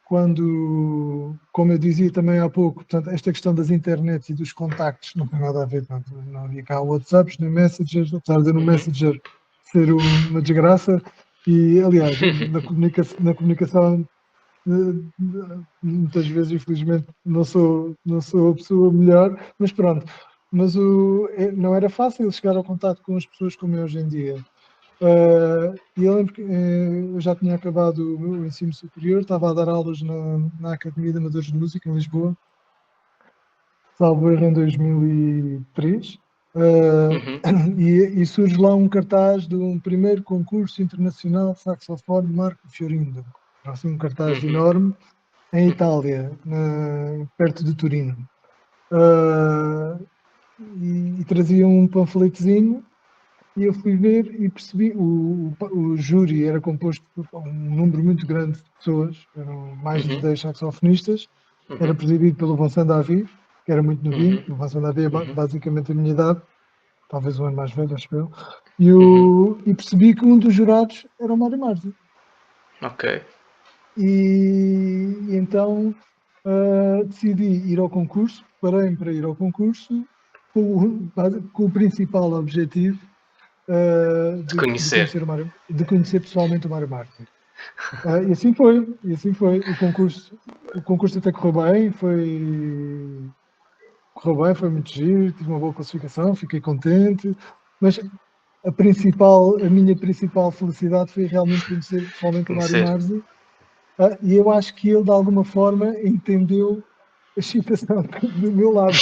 quando, como eu dizia também há pouco, portanto, esta questão das internets e dos contactos não tem nada a ver, portanto, não havia cá WhatsApps, nem Messengers, apesar de no Messenger ser uma desgraça. E, aliás, na comunicação muitas vezes, infelizmente, não sou a pessoa melhor, mas pronto. Mas não era fácil chegar ao contato com as pessoas como é hoje em dia. E eu lembro que eu já tinha acabado o meu ensino superior, estava a dar aulas na Academia de Amadores de Música em Lisboa, salvo erro em 2003. E surge lá um cartaz de um primeiro concurso internacional de saxofone Marco Fiorindo. Assim, um cartaz enorme em Itália, perto de Turino. E trazia um panfletozinho e eu fui ver e percebi, o júri era composto por um número muito grande de pessoas, eram mais de 10 saxofonistas, era presidido pelo Vincent Davy, que era muito novinho, o Vincent Davy é basicamente a minha idade, talvez um ano mais velho, acho eu, e percebi que um dos jurados era o Mário Marzi. Ok. E então decidi ir ao concurso, preparei-me para ir ao concurso com o principal objetivo de conhecer pessoalmente o Mário Martin. E assim foi. O concurso até correu bem, foi muito giro, tive uma boa classificação, fiquei contente, mas a minha principal felicidade foi realmente conhecer pessoalmente o Mário Marzi. E eu acho que ele, de alguma forma, entendeu a excitação do meu lado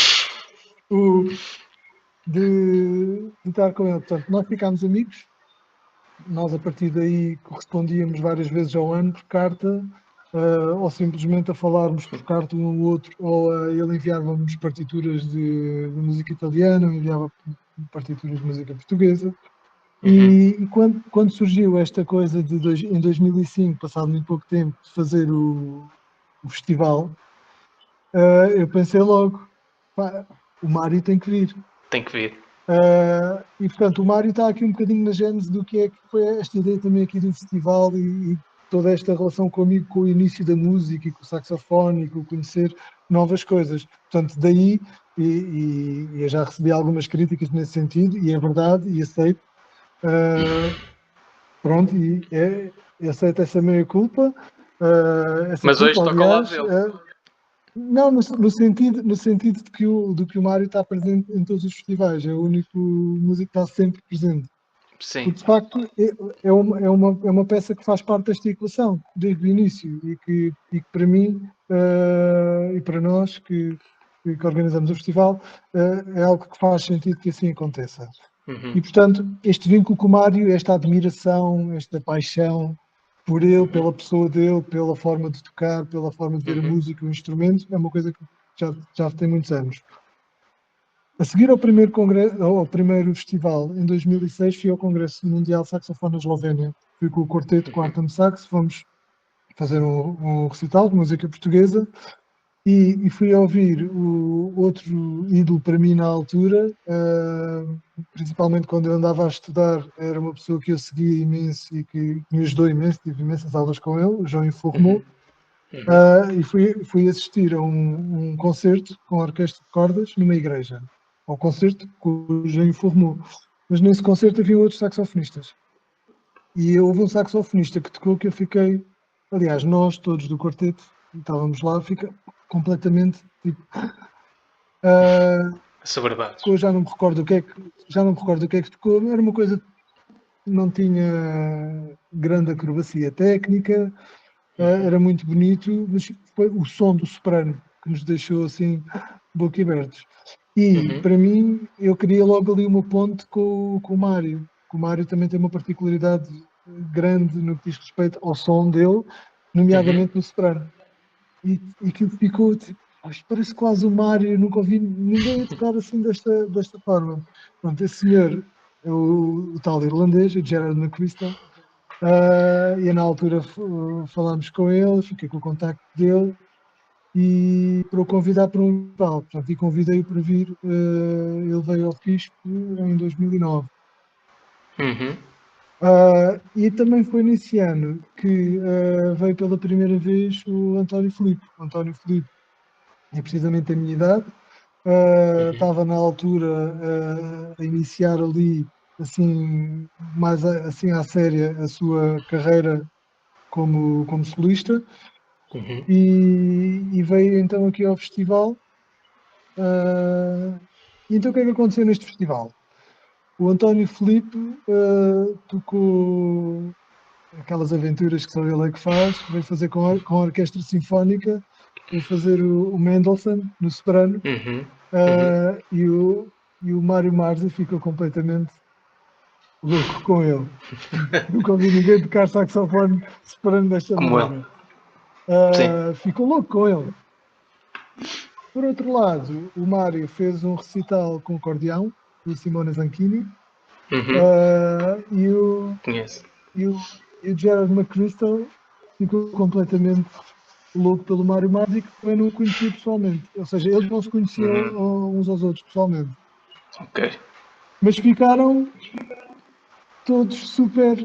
de estar com ele. Portanto, nós ficámos amigos, nós a partir daí correspondíamos várias vezes ao ano por carta, ou simplesmente a falarmos por carta um ao outro, ou ele enviava-nos partituras de música italiana, eu enviava partituras de música portuguesa. E quando surgiu esta coisa em 2005, passado muito pouco tempo, de fazer o festival, eu pensei logo, pá, o Mário tem que vir. Tem que vir. E portanto, o Mário está aqui um bocadinho na gênese do que é que foi esta ideia também aqui do festival e toda esta relação comigo, com o início da música e com o saxofone e com conhecer novas coisas. Portanto, daí, e eu já recebi algumas críticas nesse sentido, e é verdade, e aceito. Pronto, e aceito essa meia-culpa. Mas hoje toca ao lado dele. Não, no sentido de que o Mário está presente em todos os festivais, é o único músico que está sempre presente. Sim. Porque de facto é uma peça que faz parte desta equação desde o início e que para mim e para nós que organizamos o festival é algo que faz sentido que assim aconteça. E portanto, este vínculo com o Mário, esta admiração, esta paixão por ele, pela pessoa dele, pela forma de tocar, pela forma de ver a música, o instrumento, é uma coisa que já tem muitos anos. A seguir ao primeiro festival, em 2006, fui ao Congresso Mundial de Saxofone na Eslovénia. Fui com o quarteto, com a Artem Sax, fomos fazer um recital de música portuguesa e fui ouvir o outro ídolo para mim na altura, principalmente quando eu andava a estudar, era uma pessoa que eu seguia imenso e que me ajudou imenso, tive imensas aulas com ele, o João Informou. E fui assistir a um concerto com a orquestra de cordas numa igreja. Ao concerto com o João Informou. Mas nesse concerto havia outros saxofonistas. E houve um saxofonista que tocou que eu fiquei... Aliás, nós todos do quarteto, estávamos lá, fica completamente tipo... Soberbados. Já não me recordo o que é que tocou. Era uma coisa que não tinha grande acrobacia técnica. Era muito bonito, mas foi o som do soprano que nos deixou assim boquiabertos. E para mim, eu queria logo ali uma ponte com o Mário. O Mário também tem uma particularidade grande no que diz respeito ao som dele, nomeadamente no soprano. E que ficou tipo, parece quase o Mário, eu nunca ouvi ninguém a tocar assim desta forma. Pronto, esse senhor é o tal irlandês, o Gerard McChrystal. E na altura falámos com ele, fiquei com o contacto dele e para o convidar para um festival. Portanto, e convidei-o para vir. Ele veio ao FISP em 2009. E também foi nesse ano que veio pela primeira vez o António Filipe. O António Filipe é precisamente a minha idade. Estava na altura a iniciar ali assim, mais assim à séria a sua carreira como solista e veio então aqui ao festival. E então o que é que aconteceu neste festival? O António Filipe tocou aquelas aventuras que só ele é que faz, veio fazer com a Orquestra Sinfónica, veio fazer o Mendelssohn no soprano. E o Mário Marza ficou completamente louco com ele. Nunca ouvi ninguém tocar saxofone soprano desta maneira. Ficou louco com ele. Por outro lado, o Mário fez um recital com acordeão do Simone Zanchini. E o Gerard McChrystal ficou completamente louco pelo Mário Marzi, que eu não o conhecia pessoalmente. Ou seja, eles não se conheciam uns aos outros pessoalmente. Mas ficaram todos super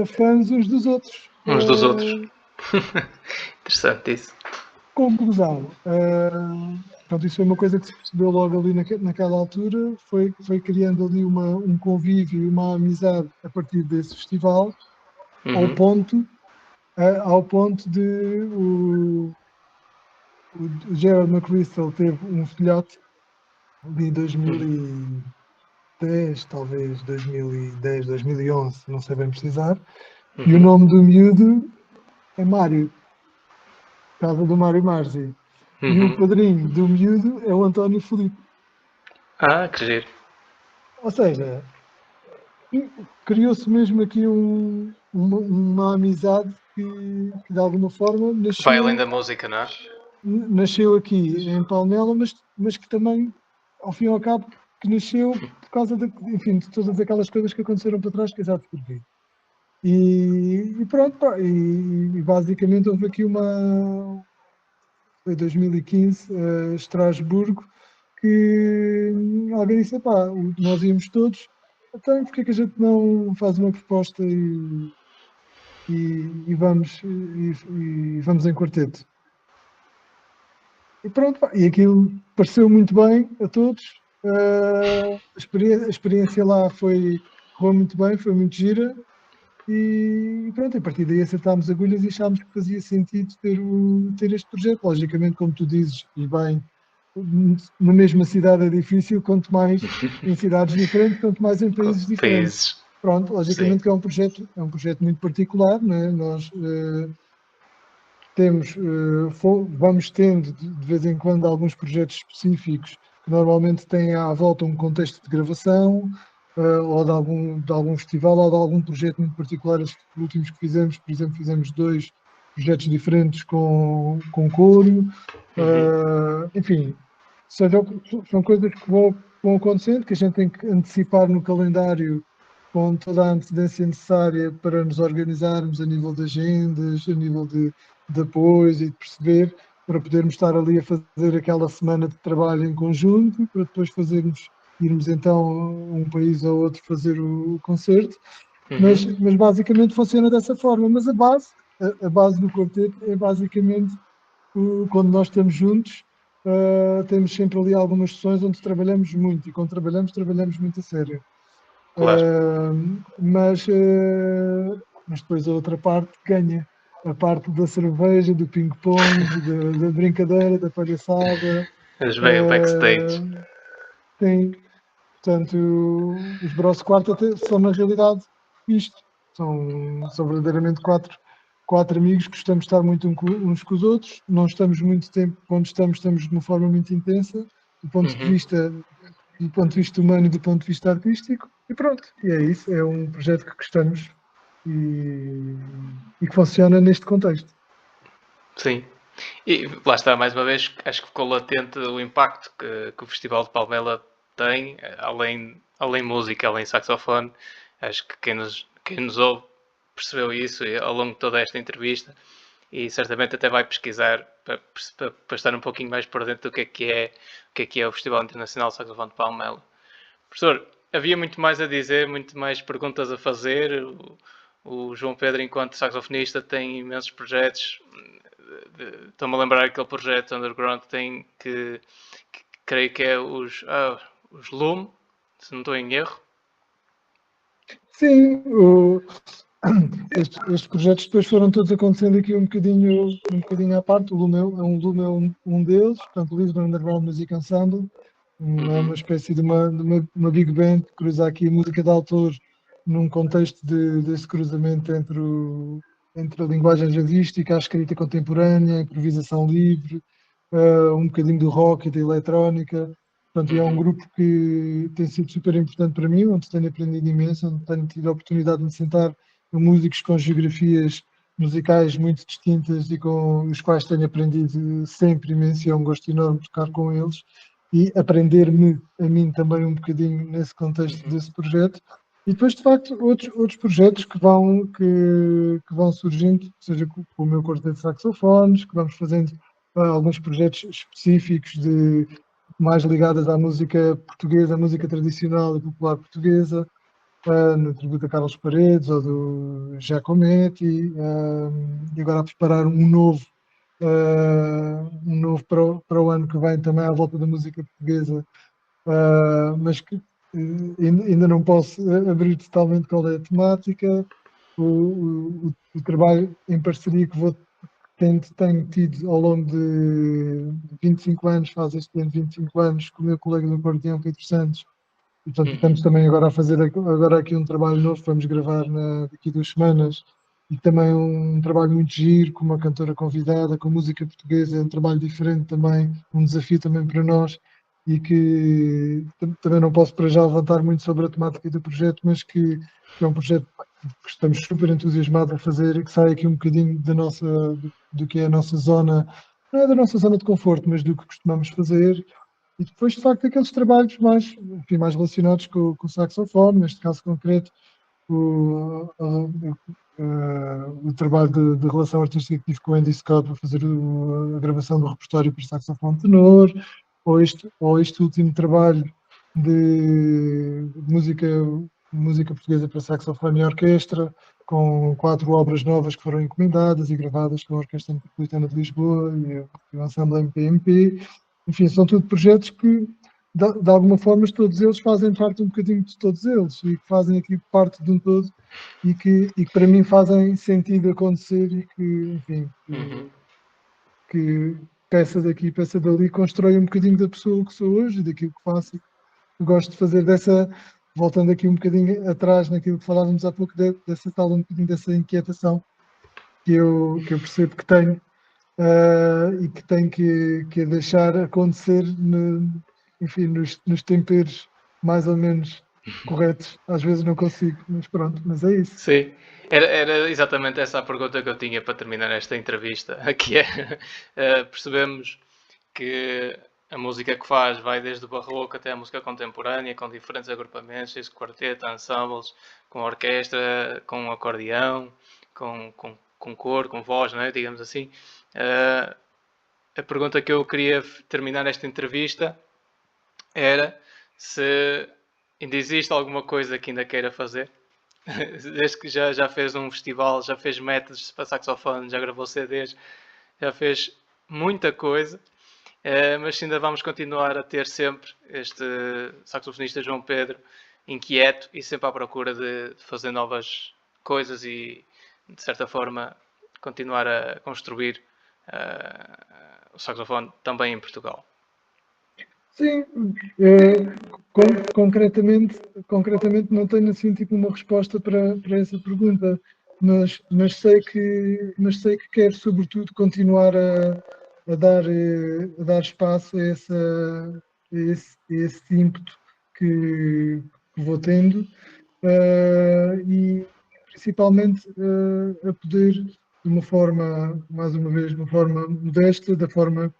fãs uns dos outros. Uns dos outros. Interessante isso. Conclusão. Pronto, isso foi uma coisa que se percebeu logo ali naquela altura, foi criando ali um convívio e uma amizade a partir desse festival, ao ponto de o Gerard McChrystal teve um filhote de 2010, talvez 2010, 2011, não sei bem precisar, e o nome do miúdo é Mário, casa do Mário Marzi. E o padrinho do miúdo é o António Filipe. Que giro. Ou seja, criou-se mesmo aqui uma amizade que de alguma forma nasceu... Vai além da música, não é? Nasceu aqui em Palmela, mas que também, ao fim e ao cabo, que nasceu por causa de todas aquelas coisas que aconteceram para trás, que eu já descrevi. E pronto, e basicamente houve aqui foi 2015, Estrasburgo, que alguém disse, nós íamos todos, então porque é que a gente não faz uma proposta e vamos em quarteto? E pronto, e aquilo pareceu muito bem a todos. A experiência lá correu muito bem, foi muito gira. E pronto, a partir daí acertámos agulhas e achámos que fazia sentido ter este projeto. Logicamente, como tu dizes, e bem, na mesma cidade é difícil, quanto mais em cidades diferentes, quanto mais em países diferentes. Pronto, logicamente que é um projeto muito particular, né? Nós vamos tendo de vez em quando alguns projetos específicos que normalmente têm à volta um contexto de gravação, ou de algum festival, ou de algum projeto muito particular. Os últimos que fizemos, por exemplo, fizemos 2 projetos diferentes com coro. Enfim, são coisas que vão acontecendo, que a gente tem que antecipar no calendário com toda a antecedência necessária para nos organizarmos a nível de agendas, a nível de apoios e de perceber, para podermos estar ali a fazer aquela semana de trabalho em conjunto, para depois irmos então a um país ou outro fazer o concerto. Mas basicamente funciona dessa forma. Mas a base do quarteto é basicamente quando nós estamos juntos, temos sempre ali algumas sessões onde trabalhamos muito, e quando trabalhamos muito a sério. Claro. Mas depois a outra parte ganha. A parte da cerveja, do ping-pong, da brincadeira, da palhaçada. Mas bem o backstage. Sim. Portanto, os Bros Quartet são na realidade isto. São verdadeiramente quatro amigos que gostamos de estar muito uns com os outros. Não estamos muito tempo, quando estamos de uma forma muito intensa, do ponto de vista humano e do ponto de vista artístico. E pronto, e é isso. É um projeto que gostamos e que funciona neste contexto. Sim. E lá está, mais uma vez, acho que ficou latente o impacto que o Festival de Palmela tem, além música, além saxofone. Acho que quem nos ouve percebeu isso ao longo de toda esta entrevista e certamente até vai pesquisar para estar um pouquinho mais por dentro do que é o Festival Internacional de Saxofone de Palmela. Professor, havia muito mais a dizer, muito mais perguntas a fazer. O João Pedro, enquanto saxofonista, tem imensos projetos. Estou-me a lembrar aquele projeto underground que creio que é os Loom, se não estou em erro. Sim, estes projetos depois foram todos acontecendo aqui um bocadinho à parte. O Lume é um deles, portanto, Lisbon Underground Music Ensemble, é uma espécie de uma big band que cruza aqui a música de autor num contexto desse cruzamento entre a linguagem jazzística, a escrita contemporânea, a improvisação livre, um bocadinho do rock e da eletrónica. Portanto, é um grupo que tem sido super importante para mim, onde tenho aprendido imenso, onde tenho tido a oportunidade de me sentar com músicos com geografias musicais muito distintas e com os quais tenho aprendido sempre imenso, e é um gosto enorme tocar com eles e aprender-me a mim também um bocadinho nesse contexto desse projeto. E depois, de facto, outros projetos que vão surgindo, seja com o meu quarteto de saxofones, que vamos fazendo alguns projetos específicos mais ligados à música portuguesa, à música tradicional e popular portuguesa, no tributo a Carlos Paredes ou do Giacometti, e agora a preparar um novo para o ano que vem também à volta da música portuguesa, mas que ainda não posso abrir totalmente qual é a temática. O trabalho em parceria que tenho tido ao longo de 25 anos, faz este ano 25 anos, com o meu colega do acordeão, Pedro Santos, e portanto estamos também agora a fazer agora aqui um trabalho novo, vamos gravar daqui a 2 semanas, e também um trabalho muito giro, com uma cantora convidada, com música portuguesa, é um trabalho diferente também, um desafio também para nós, e que também não posso para já levantar muito sobre a temática do projeto, mas que é um projeto que estamos super entusiasmados a fazer e que sai aqui um bocadinho do que é a nossa zona, não é da nossa zona de conforto, mas do que costumamos fazer. E depois, de facto, aqueles trabalhos mais relacionados com o saxofone, neste caso concreto, o trabalho de relação artística que tive com o Andy Scott para fazer a gravação do repertório para saxofone tenor, ou este último trabalho de música portuguesa para saxofone e orquestra, com 4 obras novas que foram encomendadas e gravadas com a Orquestra Metropolitana de Lisboa e o Ensemble MPMP. Enfim, são tudo projetos que de alguma forma todos eles fazem parte um bocadinho de todos eles e que fazem aqui parte de um todo e que para mim fazem sentido acontecer e que, enfim, que peça daqui, peça dali, constrói um bocadinho da pessoa que sou hoje e daquilo que faço. Eu gosto de fazer voltando aqui um bocadinho atrás naquilo que falávamos há pouco, dessa tal um bocadinho dessa inquietação que eu percebo que tenho e que tenho que deixar acontecer, enfim, nos temperos mais ou menos corretos. Às vezes não consigo, mas pronto, mas é isso. Sim, era exatamente essa a pergunta que eu tinha para terminar esta entrevista, que é, percebemos que a música que faz vai desde o barroco até a música contemporânea, com diferentes agrupamentos, desde quarteto, ensembles, com orquestra, com acordeão, com cor, com voz, não é? Digamos assim. A pergunta que eu queria terminar esta entrevista era se ainda existe alguma coisa que ainda queira fazer. Desde que já fez um festival, já fez métodos para saxofone, já gravou CDs, já fez muita coisa, mas ainda vamos continuar a ter sempre este saxofonista João Pedro inquieto e sempre à procura de fazer novas coisas e, de certa forma, continuar a construir o saxofone também em Portugal. Sim, concretamente não tenho assim tipo uma resposta para essa pergunta, mas sei que quero sobretudo continuar a dar espaço a esse ímpeto que vou tendo e principalmente a poder de uma forma, mais uma vez, de uma forma modesta, da forma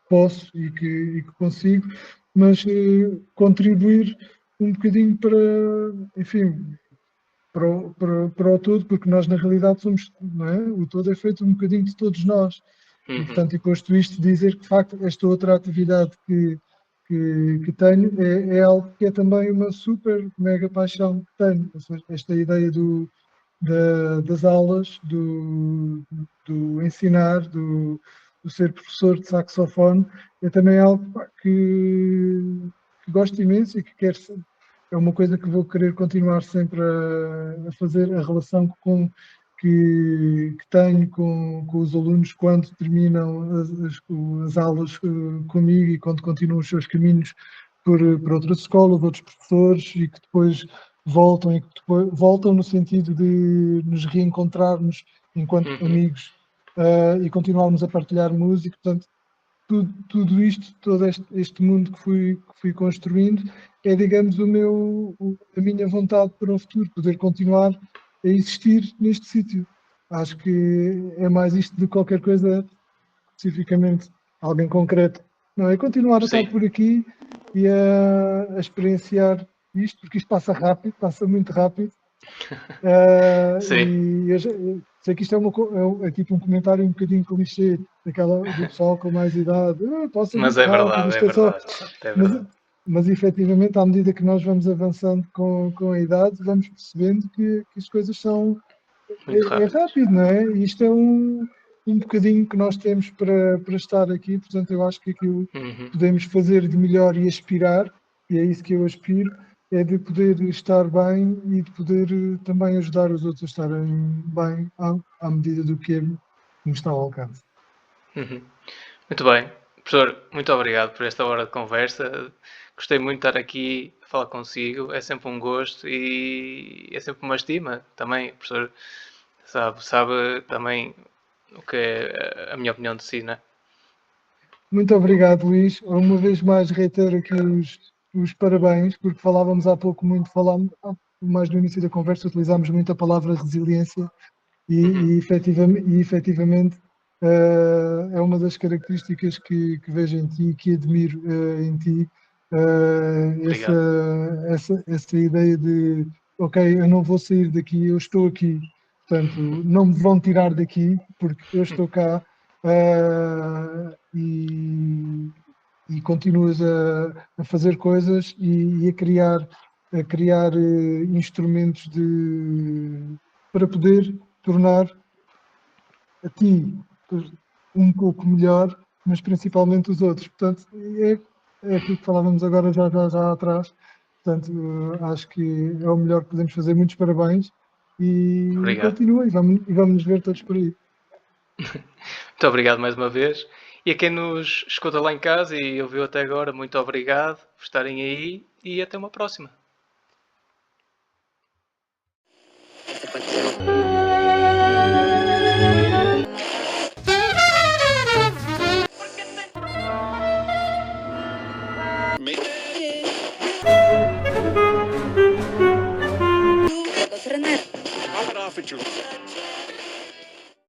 posso e que consigo, mas contribuir um bocadinho para, enfim, para o todo, porque nós na realidade somos, não é? O todo é feito um bocadinho de todos nós. E portanto, e posto isto, dizer que de facto esta outra atividade que tenho é algo que é também uma super mega paixão que tenho. Ou seja, esta ideia das aulas, do ensinar, do ser professor de saxofone, é também algo que gosto imenso e que quero ser. É uma coisa que vou querer continuar sempre a fazer, a relação que tenho com os alunos quando terminam as aulas comigo e quando continuam os seus caminhos por outras escolas, outros professores e que depois voltam no sentido de nos reencontrarmos enquanto amigos e continuarmos a partilhar música. Portanto, tudo isto, todo este mundo que fui construindo é, digamos, a minha vontade para o futuro, poder continuar a existir neste sítio. Acho que é mais isto do que qualquer coisa, especificamente alguém concreto. Não, é continuar a estar por aqui e a experienciar isto, porque isto passa rápido, passa muito rápido. E eu sei que isto é tipo um comentário um bocadinho clichê, do pessoal com mais idade. Mas é verdade, é verdade. Mas efetivamente, à medida que nós vamos avançando com a idade, vamos percebendo que as coisas são. É rápido, não é? E isto é um bocadinho que nós temos para estar aqui, portanto, eu acho que aquilo que podemos fazer de melhor e aspirar, e é isso que eu aspiro, é de poder estar bem e de poder também ajudar os outros a estarem bem à medida do que me está ao alcance. Muito bem. Professor, muito obrigado por esta hora de conversa. Gostei muito de estar aqui a falar consigo. É sempre um gosto e é sempre uma estima também. O professor sabe também o que é a minha opinião de si, não é? Muito obrigado, Luís. Uma vez mais reitero aqui os parabéns, porque falávamos há pouco mais no início da conversa, utilizámos muito a palavra resiliência e efetivamente é uma das características que vejo em ti, que admiro em ti, essa ideia de, ok, eu não vou sair daqui, eu estou aqui, portanto, não me vão tirar daqui, porque eu estou cá e continuas a fazer coisas e a criar instrumentos para poder tornar a ti um pouco melhor, mas principalmente os outros. Portanto, é aquilo que falávamos agora já atrás. Portanto, acho que é o melhor que podemos fazer. Muitos parabéns e continua e vamos nos ver todos por aí. Muito obrigado mais uma vez. E a quem nos escuta lá em casa e ouviu até agora, muito obrigado por estarem aí e até uma próxima. Renato.